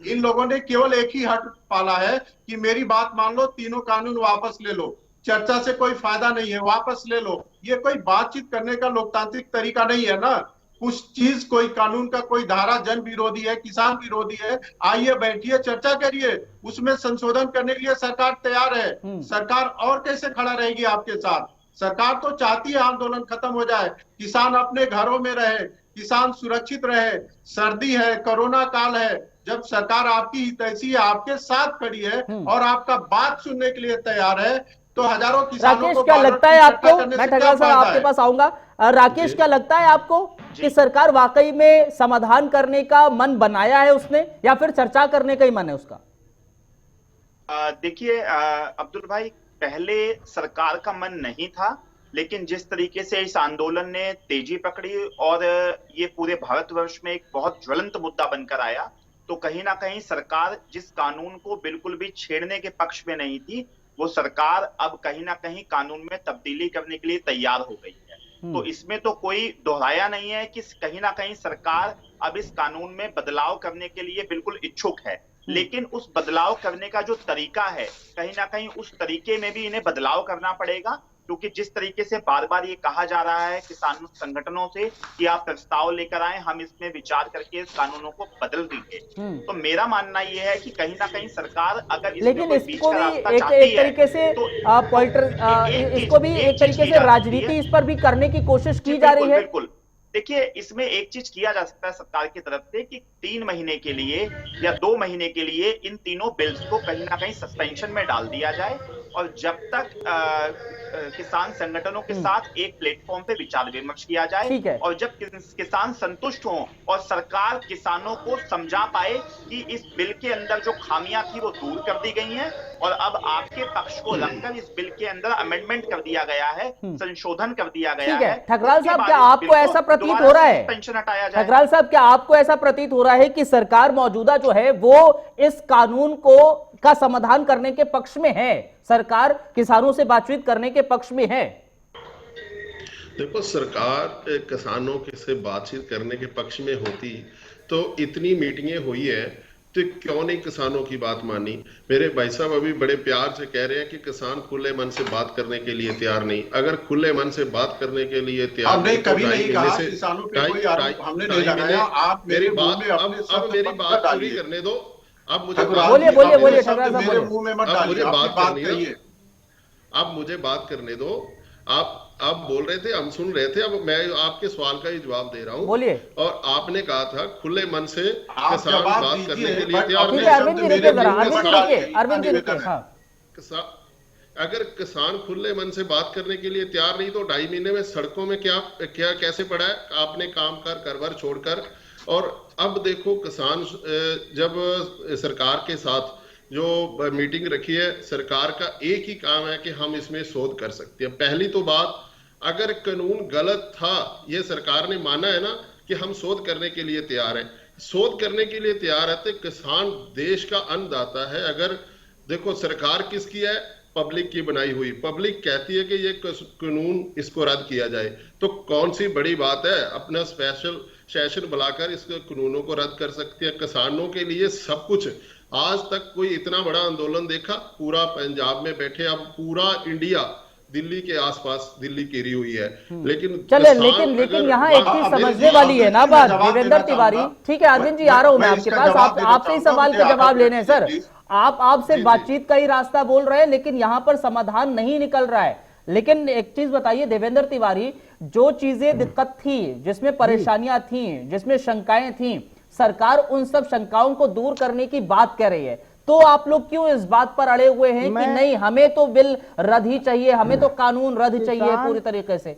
इन लोगों ने केवल एक ही हट पाला है कि मेरी बात मान लो, तीनों कानून वापस ले लो, चर्चा से कोई फायदा नहीं है, वापस ले लो। ये कोई बातचीत करने का लोकतांत्रिक तरीका नहीं है ना। कुछ चीज, कोई कानून का कोई धारा जन विरोधी है, किसान विरोधी है, आइए बैठिए, चर्चा करिए, उसमें संशोधन करने के लिए सरकार तैयार है। सरकार और कैसे खड़ा रहेगी आपके साथ? सरकार तो चाहती है आंदोलन खत्म हो जाए, किसान अपने घरों में रहे, किसान सुरक्षित रहे। सर्दी है, कोरोना काल है, जब सरकार आपकी हितैषी है, आपके साथ खड़ी है और आपका बात सुनने के लिए तैयार है, तो हजारों किसानों राकेश, को क्या लगता है आपको? मैं ठकराल साहब आपके पास आऊंगा। राकेश, क्या लगता है आपको कि सरकार वाकई में समाधान करने का मन बनाया है उसने, या फिर चर्चा करने का ही मन है उसका? देखिए अब्दुल भाई, पहले सरकार का मन नहीं था, लेकिन जिस तरीके से इस आंदोलन ने तेजी पकड़ी और ये पूरे भारतवर्ष में एक बहुत ज्वलंत मुद्दा बनकर आया, तो कहीं ना कहीं सरकार जिस कानून को बिल्कुल भी छेड़ने के पक्ष में नहीं थी, वो सरकार अब कहीं ना कहीं कानून में तब्दीली करने के लिए तैयार हो गई है। तो इसमें तो कोई दोहराया नहीं है कि कहीं ना कहीं सरकार अब इस कानून में बदलाव करने के लिए बिल्कुल इच्छुक है, लेकिन उस बदलाव करने का जो तरीका है, कहीं ना कहीं उस तरीके में भी इन्हें बदलाव करना पड़ेगा, क्योंकि जिस तरीके से बार बार ये कहा जा रहा है किसान संगठनों से कि आप प्रस्ताव लेकर आए, हम इसमें विचार करके इस कानूनों को बदल देंगे, तो मेरा मानना ये है कि कहीं ना कहीं सरकार अगर लेकिन इसको भी एक तरीके से इसको भी एक तरीके से राजनीति इस पर भी करने की कोशिश की जा रही है। बिल्कुल, देखिए इसमें एक चीज किया जा सकता है सरकार की तरफ से कि 3 महीने के लिए या 2 महीने के लिए इन तीनों बिल्स को कहीं ना कहीं सस्पेंशन में डाल दिया जाए, और जब तक किसान संगठनों के साथ एक प्लेटफॉर्म पे विचार विमर्श किया जाए, और जब किसान संतुष्ट हों और सरकार किसानों को समझा पाए कि इस बिल के अंदर जो खामियां थी वो दूर कर दी गई हैं और अब आपके पक्ष को लगकर इस बिल के अंदर अमेंडमेंट कर दिया गया है, संशोधन कर दिया गया है। ठकराल साहब, क्या आपको ऐसा प्रतीत हो रहा है, पेंशन हटाया जाए? ठकराल साहब, क्या आपको ऐसा प्रतीत हो रहा है कि सरकार मौजूदा जो है वो इस कानून को का समाधान करने के पक्ष में है, सरकार किसानों से बातचीत करने के पक्ष में है? देखो, सरकार किसानों के से बातचीत करने के पक्ष में होती तो इतनी मीटिंगें हुई है, तो क्यों नहीं किसानों की बात मानी? मेरे भाई साहब अभी बड़े प्यार से कह रहे हैं कि किसान खुले मन से बात करने के लिए तैयार नहीं। अगर खुले मन से बात करने के लिए तैयार हमने कभी नहीं कहा किसानों पे कोई आरोप हमने नहीं लगाया। आप मेरी बात अब मेरी बात पूरी करने दो। अब मुझे बोलिए ठकराल साहब, मेरे मुंह में मत डालिए, बात बात करनी करिए। अब मुझे बात करने दो। आप बोल रहे थे, हम सुन रहे थे, अब मैं आपके सवाल का ही जवाब दे रहा हूँ। बोलिए। और आपने कहा था खुले मन से आप किसान जवाब बात करने दीजिए, के लिए तैयार ठीक नहीं। है, अरविंद जी रुकिए जरा, अरविंद जी रुकिए। हाँ, अगर किसान खुले मन से बात करने के लिए तैयार नहीं तो 2.5 महीने में सड़कों में क्या कैसे पड़ा है आपने काम कर छोड़कर। और अब देखो, किसान जब सरकार के साथ जो मीटिंग रखी है, सरकार का एक ही काम है कि हम इसमें शोध कर सकते हैं। पहली तो बात, अगर कानून गलत था, ये सरकार ने माना है ना कि हम शोध करने के लिए तैयार हैं, शोध करने के लिए तैयार है, तो किसान देश का अन्नदाता है। अगर देखो, सरकार किसकी है? पब्लिक की बनाई हुई। पब्लिक कहती है कि ये कानून इसको रद्द किया जाए, तो कौन सी बड़ी बात है? अपना स्पेशल सेशन बुलाकर इस कानूनों को रद्द कर सकते हैं। किसानों के लिए सब कुछ। आज तक कोई इतना बड़ा आंदोलन देखा? पूरा पंजाब में बैठे, अब पूरा इंडिया दिल्ली के आसपास दिल्ली घेरी हुई है। लेकिन चले, लेकिन यहाँ एक चीज समझने वाली है ना बात, देवेंद्र तिवारी। ठीक है अरविंद जी, आ रहा हूं मैं आपके पास, आपसे ही सवाल के जवाब लेने हैं सर। आपसे बातचीत का ही रास्ता बोल रहे हैं, लेकिन यहाँ पर समाधान नहीं निकल रहा है। लेकिन एक चीज बताइए देवेंद्र तिवारी, जो चीजें दिक्कत थी, जिसमें परेशानियां थी, जिसमें शंकाएं थी, सरकार उन सब शंकाओं को दूर करने की बात कर रही है, तो आप लोग क्यों इस बात पर अड़े हुए हैं कि नहीं, हमें तो बिल रद्द ही चाहिए, हमें तो कानून रद्द चाहिए पूरी तरीके से?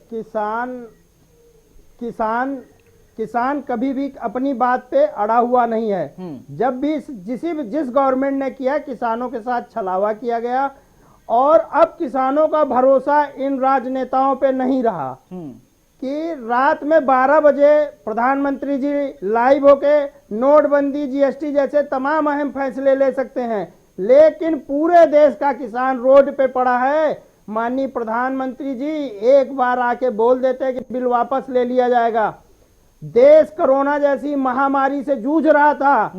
किसान कभी भी अपनी बात पे अड़ा हुआ नहीं है। जब भी जिस गवर्नमेंट ने किया, किसानों के साथ छलावा किया गया, और अब किसानों का भरोसा इन राजनेताओं पे नहीं रहा कि रात में 12 बजे प्रधानमंत्री जी लाइव होके नोटबंदी, जीएसटी जैसे तमाम अहम फैसले ले सकते हैं, लेकिन पूरे देश का किसान रोड पे पड़ा है। माननीय प्रधानमंत्री जी एक बार आके बोल देते कि बिल वापस ले लिया जाएगा। देश कोरोना जैसी महामारी से जूझ रहा था,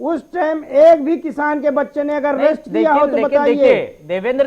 उस टाइम एक भी किसान के बच्चे ने अगर रेस्ट दिया हो तो बताइए। देवेंद्र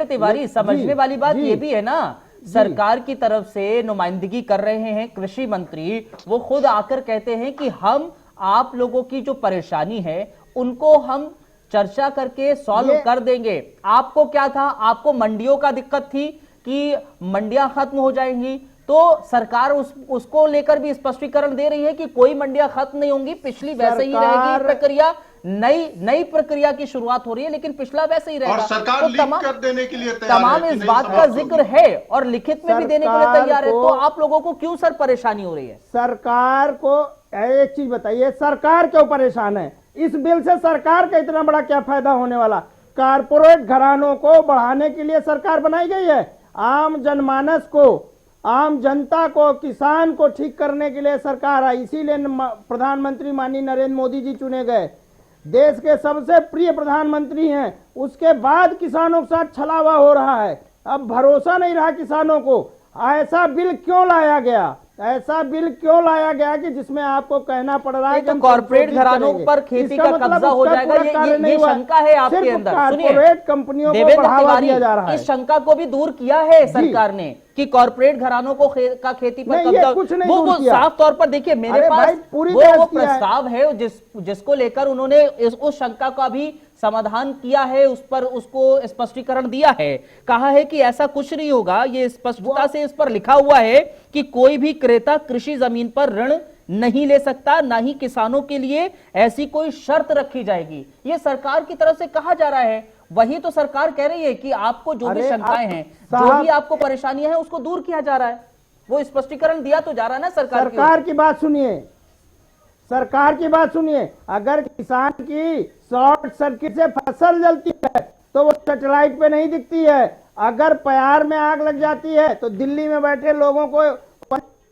तिवारी, समझने वाली बात ये भी है ना, सरकार की तरफ से नुमाइंदगी कर रहे हैं कृषि मंत्री, वो खुद आकर कहते हैं कि हम आप लोगों की जो परेशानी है उनको हम चर्चा करके सॉल्व कर देंगे। आपको क्या था, आपको मंडियों का दिक्कत थी कि मंडियां खत्म हो जाएंगी, तो सरकार उसको लेकर भी स्पष्टीकरण दे रही है कि कोई मंडियां खत्म नहीं होंगी, पिछली वैसे ही रहेगी प्रक्रिया, नई प्रक्रिया की शुरुआत हो रही है, लेकिन पिछला वैसे ही रहेगा। और सरकार तो लीक कर देने के लिए तैयार तमाम है इस बात का जिक्र है और लिखित में भी देने के लिए तैयार है, तो आप लोगों को क्यों सर परेशानी हो रही है? सरकार को एक चीज बताइए, सरकार क्यों परेशान है? इस बिल से सरकार का इतना बड़ा क्या फायदा होने वाला? कारपोरेट घरानों को बढ़ाने के लिए सरकार बनाई गई है। आम जनमानस को, आम जनता को, किसान को ठीक करने के लिए सरकार आई। इसीलिए प्रधानमंत्री माननीय नरेंद्र मोदी जी चुने गए। देश के सबसे प्रिय प्रधानमंत्री हैं, उसके बाद किसानों के साथ छलावा हो रहा है। अब भरोसा नहीं रहा किसानों को। ऐसा बिल क्यों लाया गया? ऐसा बिल क्यों लाया गया कि जिसमें आपको कहना पड़ रहा है तो कॉर्पोरेट घरानों पर खेती का कब्जा हो जाएगा, ये शंका है आपके अंदर। कॉर्पोरेट कंपनियों को देवेंद्र बढ़ावा तिवारी, दिया जा रहा है। इस शंका को भी दूर किया है सरकार ने कि कॉर्पोरेट घरानों को का खेती पर कब्जा, वो साफ तौर पर देखिए मेरे पास वो प्रस्ताव है जिसको लेकर उन्होंने उस शंका का भी समाधान किया है, उस पर उसको स्पष्टीकरण दिया है। कहा है कि ऐसा कुछ नहीं होगा, ये स्पष्टता से इस पर लिखा हुआ है कि कोई भी क्रेता कृषि जमीन पर ऋण नहीं ले सकता, ना ही किसानों के लिए ऐसी कोई शर्त रखी जाएगी। ये सरकार की तरफ से कहा जा रहा है। वही तो सरकार कह रही है कि आपको जो भी शंकाएं हैं, जो भी आपको परेशानियां हैं, उसको दूर किया जा रहा है। वो स्पष्टीकरण दिया तो जा रहा है ना सरकार की बात सुनिए, सरकार की बात सुनिए। अगर किसान की शॉर्ट सर्किट से फसल जलती है तो वो सैटेलाइट पे नहीं दिखती है। अगर प्यार में आग लग जाती है तो दिल्ली में बैठे लोगों को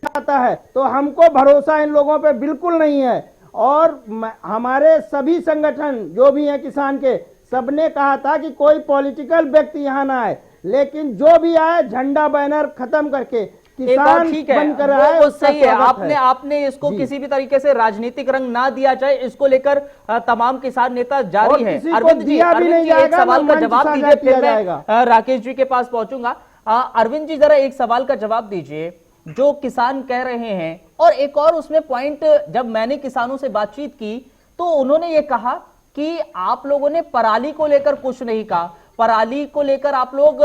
आता है। तो हमको भरोसा इन लोगों पे बिल्कुल नहीं है। और हमारे सभी संगठन जो भी हैं किसान के, सबने कहा था कि कोई पॉलिटिकल व्यक्ति यहाँ ना आए, लेकिन जो भी आए झंडा बैनर खत्म करके किसान ठीक है, बनकर आए। वो सही है। आपने इसको किसी भी तरीके से राजनीतिक रंग ना दिया जाए, इसको लेकर तमाम किसान नेता जारी है। अरविंद जी एक सवाल का जवाब दीजिए, फिर मैं राकेश जी के पास पहुंचूंगा। अरविंद जी जरा एक सवाल का जवाब दीजिए, जो किसान कह रहे हैं। और एक और उसमें पॉइंट, जब मैंने किसानों से बातचीत की तो उन्होंने ये कहा कि आप लोगों ने पराली को लेकर कुछ नहीं कहा। पराली को लेकर आप लोग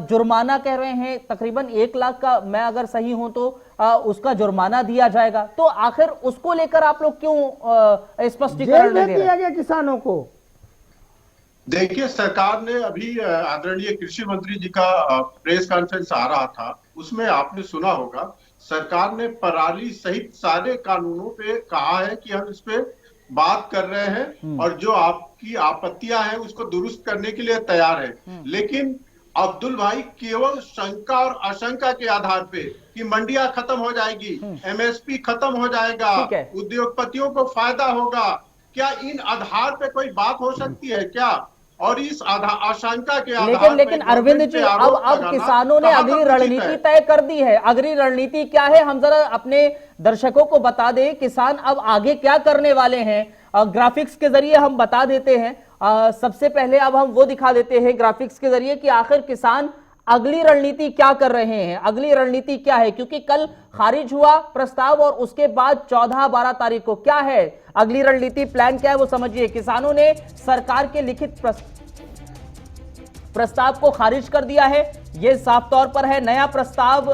जुर्माना कह रहे हैं, तकरीबन 1 लाख का, मैं अगर सही हूं तो उसका जुर्माना दिया जाएगा। तो आखिर उसको लेकर आप लोग क्यों स्पष्टीकरण नहीं दे रहे? गया किसानों को। देखिए, सरकार ने अभी आदरणीय कृषि मंत्री जी का प्रेस कॉन्फ्रेंस आ रहा था, उसमें आपने सुना होगा सरकार ने पराली सहित सारे कानूनों पे कहा है कि हम इस पे बात कर रहे हैं और जो आपकी आपत्तियां हैं उसको दुरुस्त करने के लिए तैयार है। लेकिन अब्दुल भाई, केवल शंका और आशंका के आधार पे कि मंडियां खत्म हो जाएगी, एमएसपी खत्म हो जाएगा, उद्योगपतियों को फायदा होगा, क्या इन आधार पे कोई बात हो सकती है क्या? और इस आशंका के आधार लेकिन अरविंद जी, अब किसानों ने अगली रणनीति तय कर दी है। अगली रणनीति क्या है, हम जरा अपने दर्शकों को बता दें, किसान अब आगे क्या करने वाले हैं। ग्राफिक्स के जरिए हम बता देते हैं। सबसे पहले अब हम वो दिखा देते हैं ग्राफिक्स के जरिए कि आखिर किसान अगली रणनीति क्या कर रहे हैं, अगली रणनीति क्या है। क्योंकि कल खारिज हुआ प्रस्ताव और उसके बाद 14-12 तारीख को क्या है अगली रणनीति, प्लान क्या है वो समझिए। किसानों ने सरकार के लिखित प्रस्ताव को खारिज कर दिया है। यह साफ तौर पर है नया प्रस्ताव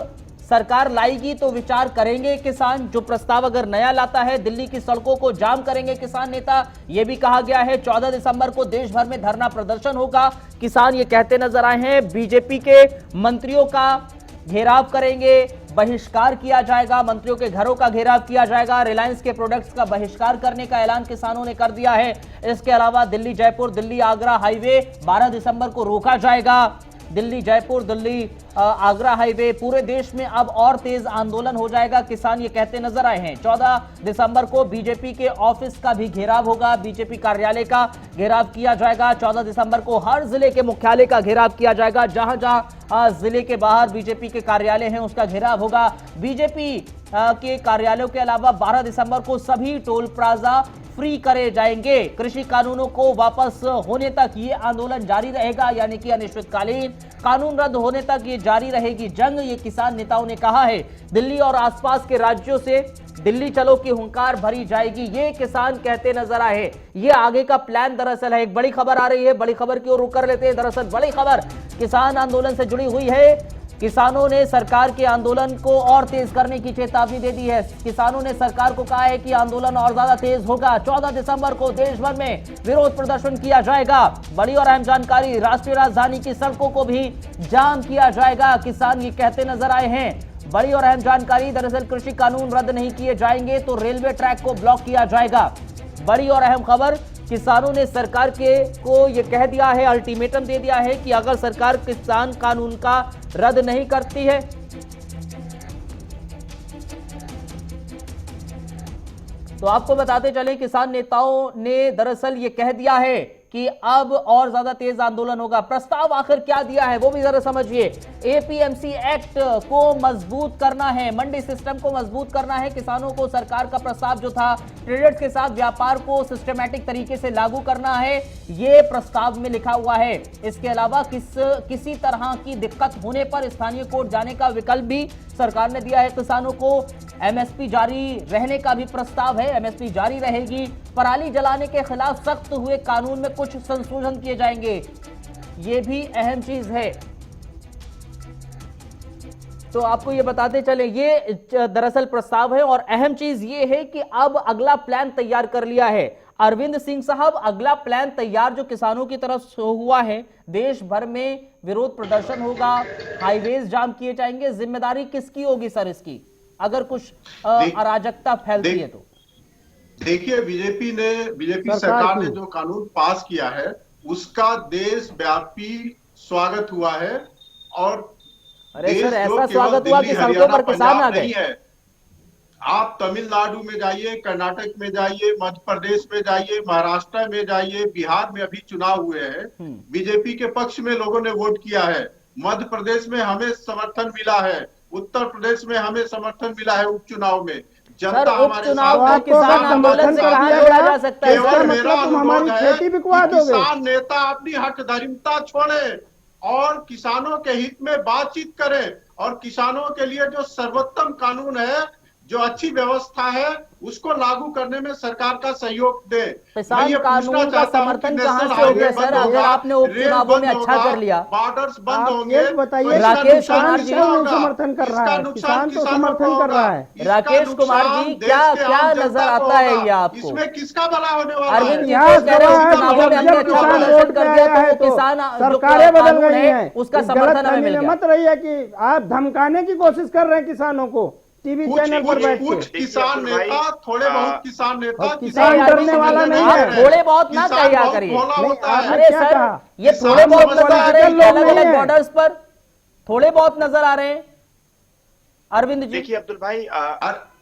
सरकार लाएगी तो विचार करेंगे किसान। जो प्रस्ताव अगर नया लाता है, दिल्ली की सड़कों को जाम करेंगे किसान नेता। यह भी कहा गया है 14 दिसंबर को देश भर में धरना प्रदर्शन होगा। किसान ये कहते नजर आए हैं, बीजेपी के मंत्रियों का घेराव करेंगे, बहिष्कार किया जाएगा, मंत्रियों के घरों का घेराव किया जाएगा, रिलायंस के प्रोडक्ट्स का बहिष्कार करने का ऐलान किसानों ने कर दिया है। इसके अलावा दिल्ली जयपुर, दिल्ली आगरा हाईवे 12 दिसंबर को रोका जाएगा। दिल्ली जयपुर, दिल्ली आगरा हाईवे, पूरे देश में अब और तेज आंदोलन हो जाएगा, किसान ये कहते नजर आए हैं। 14 दिसंबर को बीजेपी के ऑफिस का भी घेराव होगा, बीजेपी कार्यालय का घेराव किया जाएगा। 14 दिसंबर को हर जिले के मुख्यालय का घेराव किया जाएगा, जहां जहां जिले के बाहर बीजेपी के कार्यालय हैं उसका घेराव होगा। बीजेपी के कार्यालयों के अलावा 12 दिसंबर को सभी टोल प्लाजा फ्री करे जाएंगे। कृषि कानूनों को वापस होने तक ये आंदोलन जारी रहेगा, यानी कि अनिश्चितकालीन कानून रद्द होने तक ये जारी रहेगी जंग, ये किसान नेताओं ने कहा है। दिल्ली और आसपास के राज्यों से दिल्ली चलो की हुंकार भरी जाएगी, ये किसान कहते नजर आए। ये आगे का प्लान दरअसल है। एक बड़ी खबर आ रही है, बड़ी खबर की ओर रुख कर लेते हैं। दरअसल बड़ी खबर किसान आंदोलन से जुड़ी हुई है। किसानों ने सरकार के आंदोलन को और तेज करने की चेतावनी दे दी है। किसानों ने सरकार को कहा है कि आंदोलन और ज्यादा तेज होगा। 14 दिसंबर को देश भर में विरोध प्रदर्शन किया जाएगा। बड़ी और अहम जानकारी, राष्ट्रीय राजधानी की सड़कों को भी जाम किया जाएगा, किसान ये कहते नजर आए हैं। बड़ी और अहम जानकारी, दरअसल कृषि कानून रद्द नहीं किए जाएंगे तो रेलवे ट्रैक को ब्लॉक किया जाएगा। बड़ी और अहम खबर, किसानों ने सरकार को ये कह दिया है, अल्टीमेटम दे दिया है कि अगर सरकार किसान कानून का रद्द नहीं करती है तो आपको बताते चले किसान नेताओं ने दरअसल ये कह दिया है कि अब और ज्यादा तेज आंदोलन होगा। प्रस्ताव आखिर क्या दिया है वो भी जरा समझिए। एपीएमसी एक्ट को मजबूत करना है, मंडी सिस्टम को मजबूत करना है। किसानों को सरकार का प्रस्ताव जो था ट्रेडर्स के साथ व्यापार को सिस्टमैटिक तरीके से लागू करना है, ये प्रस्ताव में लिखा हुआ है। इसके अलावा किसी तरह की दिक्कत होने पर स्थानीय कोर्ट जाने का विकल्प भी सरकार ने दिया है किसानों को। एमएसपी जारी रहने का भी प्रस्ताव है, एमएसपी जारी रहेगी। पराली जलाने के खिलाफ सख्त हुए कानून में कुछ संशोधन किए जाएंगे, ये भी अहम चीज है। तो आपको ये बताते चले, ये दरअसल प्रस्ताव है और अहम चीज ये है कि अब अगला प्लान तैयार कर लिया है अरविंद सिंह साहब। अगला प्लान तैयार जो किसानों की तरफ से हुआ है, देश भर में विरोध प्रदर्शन होगा, हाईवेज जाम किए जाएंगे। जिम्मेदारी किसकी होगी सर इसकी, अगर कुछ अराजकता फैलती है तो? देखिए, बीजेपी सरकार ने जो कानून पास किया है उसका देशव्यापी स्वागत हुआ है। और अरे सर, ऐसा स्वागत हुआ कि सड़कों पर किसान आ गए। आप तमिलनाडु में जाइए, कर्नाटक में जाइए, मध्य प्रदेश में जाइए, महाराष्ट्र में जाइए, बिहार में अभी चुनाव हुए हैं, बीजेपी के पक्ष में लोगों ने वोट किया है। मध्य प्रदेश में हमें समर्थन मिला है, उत्तर प्रदेश में हमें समर्थन मिला है उपचुनाव में। जनता हमारे साथ, किसान आंदोलन से कहां जोड़ा जा सकता है? केवल मेरा अनुरोध है कि किसान नेता अपनी हठधर्मिता छोड़े और किसानों के हित में बातचीत करें और किसानों के लिए जो सर्वोत्तम कानून है, जो अच्छी व्यवस्था है, उसको लागू करने में सरकार का सहयोग दे। किसान कानून का समर्थन कहां से हो गया सर, अगर आपने उपचुनावों में अच्छा कर लिया? बॉर्डर्स बंद होंगे, बताइए। राकेश कुमार जी समर्थन कर रहा है, किसान तो समर्थन कर रहा है। राकेश कुमार जी, क्या नजर आता है ये आपको? इसमें किसका भला होने वाला है? अरविंद जी तो कह रहे हैं उपचुनावों में हमने अच्छा प्रदर्शन कर दिया तो किसान सरकारें बदल गई हैं, उसका समर्थन हमें मिल गया। मत रही है कि आप धमकाने की कोशिश कर रहे हैं किसानों को टीवी चैनल पर बैठ के। कुछ किसान नेता, थोड़े बहुत किसान नेता, किसान डरने वाला नहीं है। थोड़े बहुत ना क्या करिए। अरे सर, ये थोड़े बहुत नजर आ रहे हैं अलग अलग बॉर्डर्स पर, थोड़े बहुत नजर आ रहे हैं अरविंद जी। देखिए अब्दुल भाई,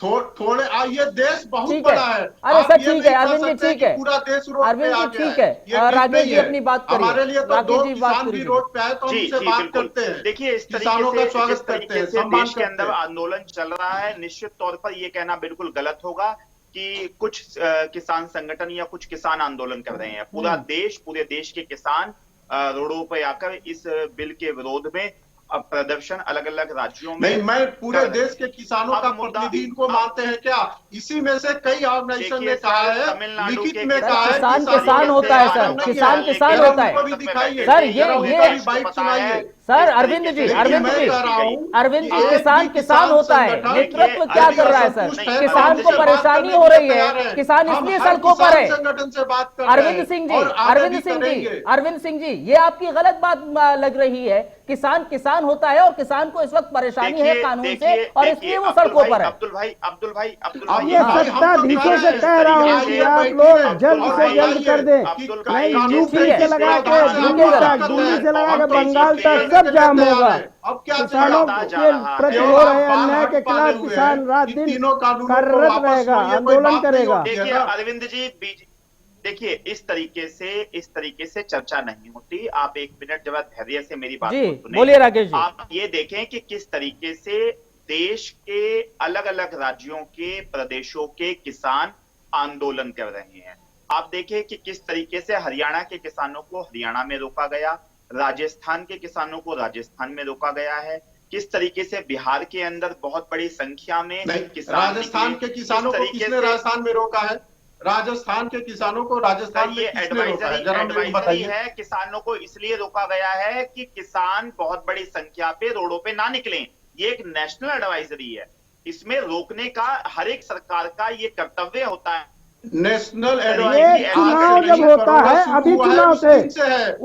थोड़े ये देश बहुत बड़ा है। अरे सर ठीक है अरविंद जी, ठीक है पूरा देश रोड पे अरविंद आ जी, गया ठीक है। राकेश जी अपनी बात करिए। हमारे लिए तो दो किसान भी रोड पे आए तो जी, उनसे जी, बात बिल्कुल। करते हैं। देखिए, इस किसानों का स्वागत जिस करते तरीके हैं, से सम्मान देश के अंदर करते हैं। आंदोलन चल रहा है, निश्चित तौर पर ये कहना बिल्कुल गलत होगा कि कुछ किसान संगठन या कुछ किसान आंदोलन कर रहे हैं। पूरे देश के किसान रोडों पर आकर इस बिल के विरोध में प्रदर्शन अलग अलग राज्यों में। नहीं, मैं पूरे देश के किसानों का प्रतिनिधि इनको मानते हैं क्या? इसी में से कई ऑर्गेनाइजेशन ने कहा है, लिखित में कहा है, किसान होता है सर, किसान होता है सर। ये बाइट सुनाइए सर। अरविंद जी किसान होता है, नेतृत्व क्या कर रहा है सर? किसान को परेशानी हो रही है, किसान इसलिए सड़कों पर है। संगठन से बात कर अरविंद सिंह जी, ये आपकी गलत बात लग रही है। किसान होता है और किसान को इस वक्त परेशानी है कानून से और इसलिए वो सड़कों पर है। अब्दुल भाई, ये सत्ताधीशों से कह रहा हूँ कि आप लोग जल्द से जल्द कर दें। यूपी से लगा के दिल्ली से लगा के बंगाल तक सब जाम होगा। अब क्या किसानों के प्रति हो रहे अन्याय के खिलाफ किसान रात दिन कार्यरत रहेगा, आंदोलन करेगा। देखिए अरविंद जी, देखिए इस तरीके से चर्चा नहीं होती। आप एक मिनट जरा धैर्य से मेरी बात को सुनें। बोलिए राकेश जी। आप ये देखें कि किस तरीके से देश के अलग अलग राज्यों के प्रदेशों के किसान आंदोलन कर रहे हैं। आप देखें कि किस तरीके से हरियाणा के किसानों को हरियाणा में रोका गया, राजस्थान के किसानों को राजस्थान में रोका गया है। किस तरीके से बिहार के अंदर बहुत बड़ी संख्या में राजस्थान के किसानों को किसने राजस्थान में रोका है? राजस्थान के किसानों को राजस्थान में किसने रोका है? जरा मेरे को बताइए। है किसानों को इसलिए रोका गया है कि किसान बहुत बड़ी संख्या पे रोडों पे ना निकलें। ये एक नेशनल एडवाइजरी है, इसमें रोकने का हर एक सरकार का ये कर्तव्य होता है। नेशनल एडवाइजरी चुनाव जब होता है, अभी चुनाव से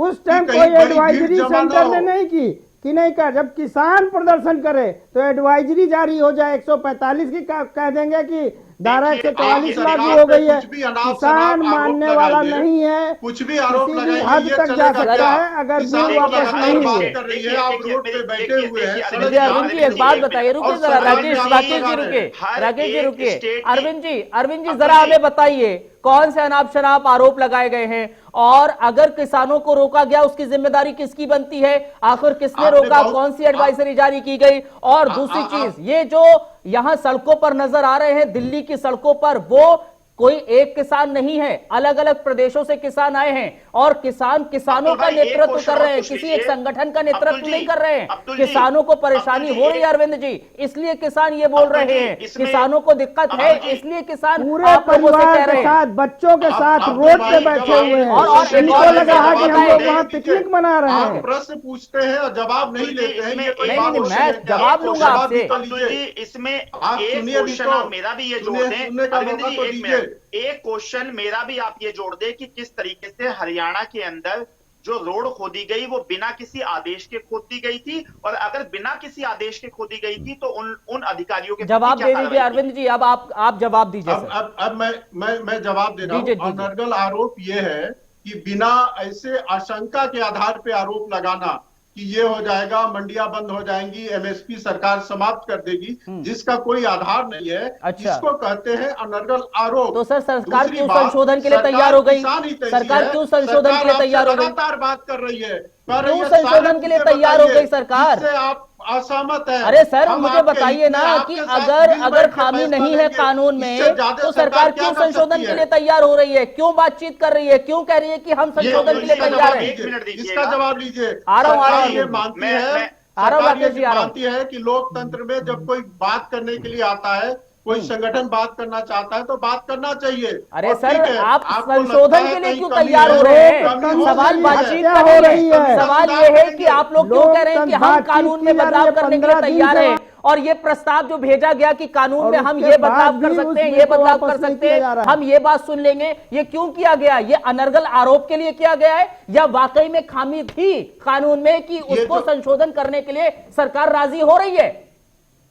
उस टाइम कोई एडवाइजरी सेंटर ने नहीं की कि नहीं कहा। जब किसान प्रदर्शन करे तो एडवाइजरी जारी हो जाए 145 की, कह देंगे कि धारा देखिए, 144 सरकार लागू हो पे गई है। कुछ भी अनाप किसान शनाप आरोप मानने वाला लगाइए, नहीं है, कुछ भी आरोप किसी भी लगाइए, हद ये तक जा चलेगा सकता क्या? है अगर किसानों बिल की वापस लगातार नहीं बात हुए। कर रही है, आप रोड पे बैठे हुए हैं, सड़क मुझे जाम अरविंद जी लगे एक बात हुए हैं, बताइए, रुकिए और जरा सरकार राकेश पे आरोप राकेश जी लगा रहे रुकिए, हैं। हर राकेश जी एक रुकिए, स्टेट की- अरविंद जी अब्दुल जरा जी। हमें बताइए कौन से अनाप शनाप आरोप लगाए गए हैं, और अगर किसानों को रोका गया उसकी जिम्मेदारी किसकी बनती है, आखिर किसने आपने रोका, बहुत- कौन सी एडवाइजरी जारी की गई। और दूसरी चीज, ये जो यहां सड़कों पर नजर आ रहे हैं दिल्ली की सड़कों पर, वो कोई एक किसान नहीं है, अलग अलग प्रदेशों से किसान आए हैं, और किसानों अब्दुल का भाई, एक नेतृत्व क्वेश्चन कर रहे और हैं, पूछ किसी लीजिए। एक संगठन का अब्दुल नेतृत्व जी, नहीं कर रहे हैं। अब्दुल जी, किसानों को परेशानी अब्दुल जी, हो रही है अरविंद जी, इसलिए किसान ये बोल अब्दुल रहे जी, हैं, इसमें- किसानों को दिक्कत है अब्दुल जी, इसलिए किसान पूरे आप लोगों से परिवार कह रहे के हैं। साथ, बच्चों के साथ अब्दुल रोड भाई, पे बैठे जब आप- हुए हैं। और एक इनको और लगा है कि हम लोग वहां दीजिए। पिकनिक मना रहे आप हैं। प्रश्न पूछते हैं और जवाब नहीं अब्दुल जी, लेते हैं, इसमें ये कोई एक- बात नहीं, होती मैं है क्या? जवाब लूंगा जवाब आपसे। भी तो अब्दुल लीजिए। जी, इसमें आप एक सुनिए भी क्वेश्चन तो। आप मेरा भी ये जोड़ सुनिए, दें, सुनने का अरविंद मौका जी तो एक दीजिए। मिनट, एक क्वेश्चन मेरा भी आप ये जोड़ दें कि किस तरीके से हरियाणा के अंदर जो रोड खोदी गई वो बिना किसी आदेश के खोदी गई थी, और अगर बिना किसी आदेश के खोदी गई थी तो उन अधिकारियों के जवाब प्रति दे क्या दीजिए कार्रवाई अरविंद जी, अब आप जवाब दीजिए सर। अब मैं जवाब दे रहा दीजिए, हूँ। दीजिए। अनर्गल आरोप ये है कि बिना ऐसे आशंका के आधार पे आरोप लगाना कि ये हो जाएगा, मंडियां बंद हो जाएंगी, एमएसपी सरकार समाप्त कर देगी, जिसका कोई आधार नहीं है, अच्छा। इसको कहते हैं अनर्गल आरोप। तो सर सरकार दूसरी क्यों बात, संशोधन के लिए सरकार तैयार हो गई? किसान ही तैसी सरकार है। क्यों संशोधन के लिए सरकार तैयार हो आपसे गई? लगातार बात कर रही है, कह रही क्यों है, संशोधन सारे के लिए मुद्दे तैयार हो बताइए, गई सरकार? जिससे आप असहमत है। अरे सर हम मुझे आपके बताइए हित में ना आपके कि साथ अगर मिल अगर बैठ के खामी फैसला नहीं है लेंगे। कानून इससे में, ज्यादा तो सरकार क्या क्यों कर संशोधन सकती के है? लिए तैयार हो रही है, क्यों बातचीत कर रही है, क्यों कह रही है कि हम संशोधन के लिए इसका तैयार जवाब हैं? एक मिनट दीजिए, दीजिएगा। इसका जवाब लीजिए। आ रहा हूं, सरकार ये अरविंद जी। मानती मैं- है, आ रहा हूं, सरकार ये राकेश जी, आ रहा हूं। मानती है कि लोकतंत्र में जब कोई बात करने के लिए आता है, कोई संगठन बात करना चाहता है तो बात करना चाहिए। अरे और सर ठीक है, आप आपको लगता संशोधन है के लिए कहीं क्यों कमी तैयार है, हो रहे हैं? कमी हो सवाल रही है। बातचीत क्या का हो नहीं रही है, है? सवाल सुधार ये है करेंगे। कि आप लोग क्यों कह रहे हैं कि हम बातचीत कानून में की जा रही बदलाव है, करने के लिए 15 दिन तैयार से हैं, और ये प्रस्ताव जो भेजा गया कि कानून और में हम उसके ये बाद बदलाव कर भी सकते उस हैं, बिल ये को बदलाव वापस कर नहीं सकते किया जा हैं, रहा है। हम ये बात सुन लेंगे, ये क्यों किया गया? ये अनर्गल आरोप के लिए किया गया है या वाकई में खामी थी कानून में कि उसको संशोधन करने के लिए सरकार राजी हो रही है?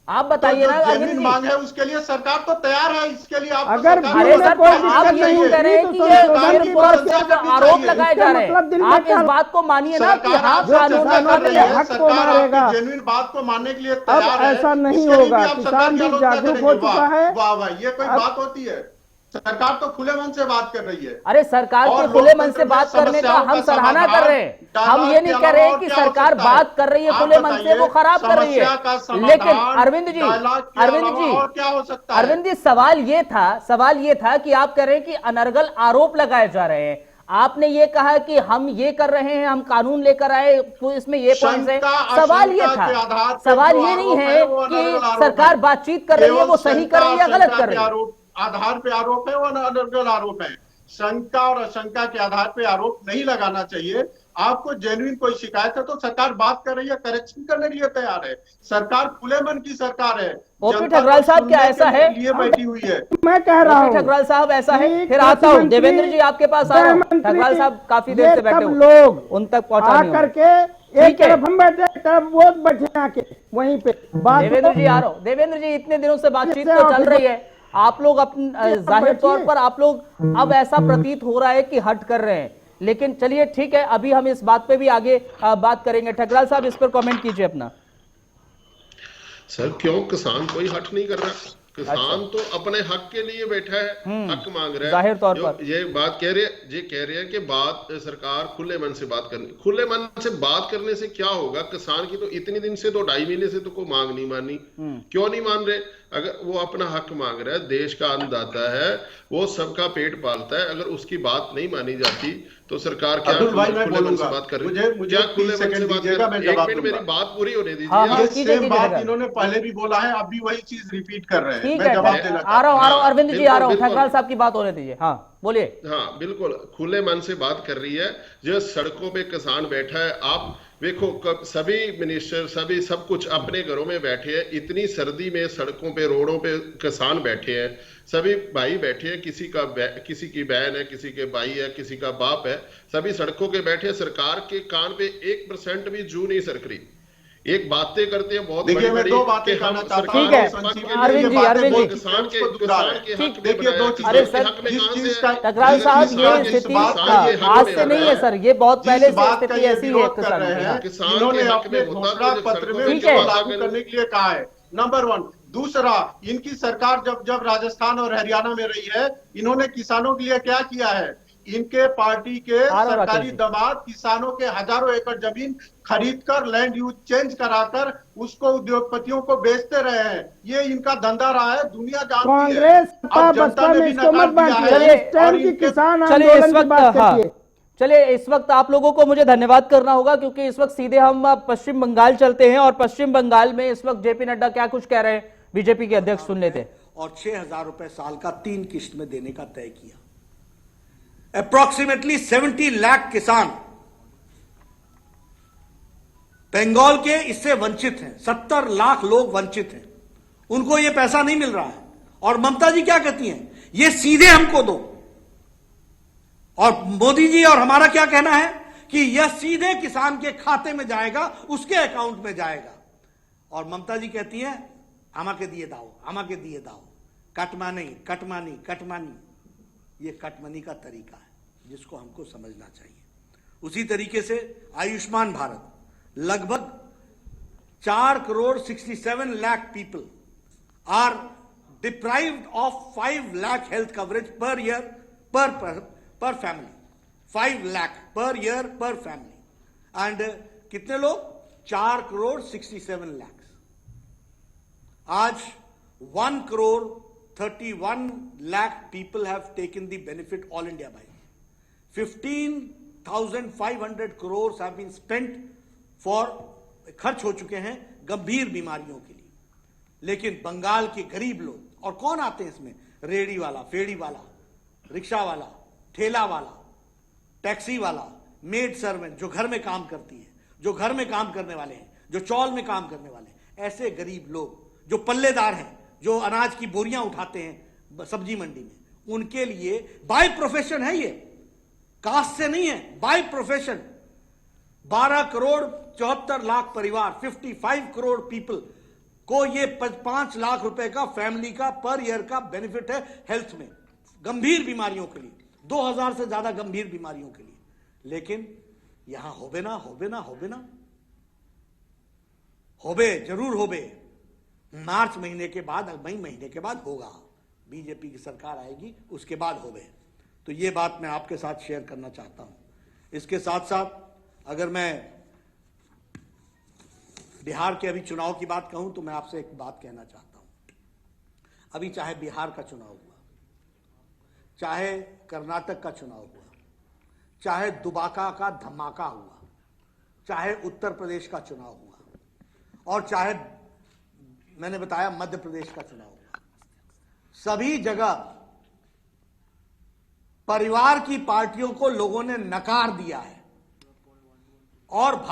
आप बताइए ना अरविंद जेन्युइन जी। मांग है उसके लिए सरकार तो तैयार है, इसके लिए आपको अगर सरकार अरे बिल को में सर कोई तो आप दिक्कत ये नहीं क्यों कह रहे हैं होती कि तो ये संशोधन की सिर्फ बात और क्या सिर्फ करनी आरोप चाहिए? लगाए इसका जा रहे मतलब दिल हैं? में आप क्या- इस बात को मानिए ना कि सरकार हाँ आपसे कानून चर्चा में कर कमी रही है। है, हक को सरकार मारेगा। आपकी जेन्युइन बात को मानने के लिए अब तैयार है। ऐसा नहीं उसके लिए भी होगा, आप किसान सरकार की भी आलोचना जागरूक करेंगे। हो चुका वाह, है। वाह वाह, ये कोई अब- बात होती है? सरकार तो खुले मन से बात कर रही है। अरे सरकार और के खुले मन लोकतंत्र से में बात करने का समस्याओं हम का सराहना कर समाधान रहे हैं, हम डायलॉग ये के नहीं कह अलावा रहे और कि क्या हो सरकार सकता है? बात कर रही है आप खुले मन से, बताइए, वो खराब कर रही समस्या का है। समाधान लेकिन अरविंद जी, डायलॉग के अरविंद अलावा जी, और क्या हो सकता है? अरविंद जी, सवाल ये था कि आप कह रहे हैं कि अनर्गल आरोप लगाए जा रहे हैं। आपने ये कहा कि हम ये कर रहे हैं, हम कानून लेकर आए तो इसमें ये पॉइंट्स है। शंका, सवाल ये आशंका के था, आधार पे सवाल जो ये नहीं आरोप है वो कि अनर्गल आरोप सरकार है। बातचीत कर रही है, वो केवल सही कर रही है या शंका, गलत आशंका कर रही के है? आरोप आधार पे आरोप है और अनर्गल आरोप है। शंका और आशंका के आधार पे आरोप नहीं लगाना चाहिए। आपको जेन्युइन कोई शिकायत है तो सरकार बात कर रही है, करेक्शन करने के लिए तैयार है। सरकार खुले मन की सरकार है। ओपी जनता को ठकराल साहब, क्या सुनने ऐसा के है? लिए बैठी हुई है। मैं कह रहा ओपी हूँ ठकराल साहब, ऐसा है? कि फिर आता हूँ कृषि देवेंद्र जी, आपके पास आ रहा हूँ। मंत्री, ठकराल साहब काफी ये देर से बैठे सब हुए, लोग उन तक पहुंचा नहीं आकर हूं। के एक ठीक है। तरफ हम बैठे, एक तरफ वो बैठे आके वहीं पे बात देवेंद्र जी आ रहा हूं। देवेंद्र जी, इतने दिनों से बातचीत इससे तो चल आप- रही है, आप लोग अपने जाहिर तौर पर आप लोग अब ऐसा प्रतीत हो रहा है कि हट कर रहे हैं, लेकिन चलिए ठीक है, अभी हम इस बात पे भी आगे बात करेंगे। ठकराल साहब, इस पर कमेंट कीजिए अपना। सर क्यों किसान कोई हट नहीं कर रहा? किसान तो अपने हक के लिए बैठा है, हक मांग रहा है। जाहिर तौर जो पर। ये बात कह रहे हैं कि बात सरकार खुले मन से बात करनी, खुले मन से बात करने से क्या होगा? किसान की तो इतने दिन से, तो 2.5 महीने से तो कोई मांग नहीं मानी। क्यों नहीं मान रहे? अगर वो अपना हक मांग रहा है, देश का अन्नदाता है, वो सबका पेट पालता है, अगर उसकी बात नहीं मानी जाती तो सरकार क्या अब्दुल भाई, मैं खुले मन से बोलूंगा। बात कर रही मुझे क्या खुले 30 मन से सेकंड बात दीजिएगा, कर? मैं एक जवाब मिनट मेरी दूंगा। बात पूरी होने दीजिए। हाँ, ये कीजिए, सेम कीजिए बात ठकराल। इन्होंने पहले भी बोला है, अब भी वही चीज रिपीट कर रहे हैं। ठीक मैं है, जवाब देना आ रहा हूं हाँ, अरविंद जी, आ बिल्कुल, रहा हूं। बिल्कुल। ठकराल साहब की बात होने दीजिए, हाँ बोलिए। हाँ बिल्कुल, खुले मन से बात कर रही है। जो सड़कों पे किसान बैठा है, आप देखो सभी मिनिस्टर, सभी सब कुछ अपने घरों में बैठे हैं। इतनी सर्दी में सड़कों पे, रोडों पे किसान बैठे हैं, सभी भाई बैठे हैं। किसी की बहन है, किसी के भाई है, किसी का बाप है, सभी सड़कों के बैठे हैं। सरकार के कान पे 1% भी जू नहीं सरक रही। एक बातें करते हैं बहुत देखिए, मैं बड़ी दो बातें कि हम कहना चाहता सरकार ठीक है, और भाजपा के लिए अरविंद जी, बातें अरविंद बोल जी। किसान के ठीक, हक में देखिए, दो चीजें। अरे सर, किसान के जिस हक में चीज कहां का टकराल जिस साहब, चीज ये का जिस स्थिति बात का ये हक आज में से नहीं होता है है। सर, ये बहुत पहले जिस से बात का स्थिति ये ऐसी है विरोध कर किसानों रहे की। हैं, हाँ। किसान इन्होंने के हक अपने में होता तो घोषणा जब पत्र सड़कों में पे ठीक उसको है। लागू करने के लिए कहा है। नंबर 1। दूसरा, इनकी सरकार जब राजस्थान और हरियाणा में रही है, इन्होंने किसानों के लिए क्या किया है? इनके पार्टी के आ रहा हूं राकेश सरकारी जी। दामाद किसानों के हजारों एकड़ जमीन खरीदकर लैंड यूज चेंज कराकर उसको उद्योगपतियों को बेचते रहे हैं। ये इनका धंधा रहा है, दुनिया जानती है। कांग्रेस सत्ता अब जनता बसपा ने में भी इसको नकार मत दिया बांटिए। है इस टाइम और की इनके किसान चलिए इस आंदोलन की वक्त, बात हाँ, करिए। चलिए इस वक्त आप लोगों को मुझे धन्यवाद करना होगा, क्योंकि इस वक्त सीधे हम पश्चिम बंगाल चलते हैं और पश्चिम बंगाल में इस वक्त जेपी नड्डा क्या कुछ कह रहे हैं, बीजेपी के अध्यक्ष सुन लेते हैं। और 6,000 रुपए साल का 3 किस्त में देने का तय किया। अप्रोक्सीमेटली 70 लाख किसान बंगाल के इससे वंचित हैं। 70 लाख लोग वंचित हैं, उनको यह पैसा नहीं मिल रहा है। और ममता जी क्या कहती हैं? ये सीधे हमको दो। और मोदी जी और हमारा क्या कहना है कि यह सीधे किसान के खाते में जाएगा, उसके अकाउंट में जाएगा। और ममता जी कहती हैं आमा के दिए दाओ, आमा के दिए दाओ, कटमानी कटमानी कटमानी। ये कटमनी का तरीका है जिसको हमको समझना चाहिए। उसी तरीके से आयुष्मान भारत, लगभग 4,67,00,000 people are deprived of 5 lakh health coverage per year per family. 5 lakh per year per family. And कितने लोग? 4,67,00,000। आज 1,31,00,000 people have taken the benefit all India by. 15,500 crores have been spent for खर्च हो चुके हैं गंभीर बीमारियों के लिए। लेकिन बंगाल के गरीब लोग, और कौन आते हैं इसमें? रेडी वाला, फेड़ी वाला, रिक्शा वाला, ठेला वाला, टैक्सी वाला, मेड सर्वेंट जो घर में काम करती है, जो घर में काम करने वाले हैं, जो चौल में काम करने वाले हैं, ऐसे गरीब लोग जो पल्लेदार हैं, जो अनाज की बोरियां उठाते हैं सब्जी मंडी में, उनके लिए बाय प्रोफेशन है। ये कास्ट से नहीं है, बाय प्रोफेशन। 12,74,00,000 परिवार, 55 करोड़ पीपल को ये 5 लाख रुपए का फैमिली का पर ईयर का बेनिफिट है हेल्थ में, गंभीर बीमारियों के लिए, 2,000 से ज्यादा गंभीर बीमारियों के लिए। लेकिन यहां होबे ना होबे ना होबे ना होबे जरूर होबे। मार्च महीने के बाद, मई महीने के बाद होगा, बीजेपी की सरकार आएगी, उसके बाद होबे। तो ये बात मैं आपके साथ शेयर करना चाहता हूं। इसके साथ साथ अगर मैं बिहार के अभी चुनाव की बात कहूं तो मैं आपसे एक बात कहना चाहता हूं। अभी चाहे बिहार का चुनाव हुआ, चाहे कर्नाटक का चुनाव हुआ, चाहे दुबाका का धमाका हुआ, चाहे उत्तर प्रदेश का चुनाव हुआ, और चाहे मैंने बताया मध्य प्रदेश का चुनाव हुआ, सभी जगह परिवार की पार्टियों को लोगों ने नकार दिया है। और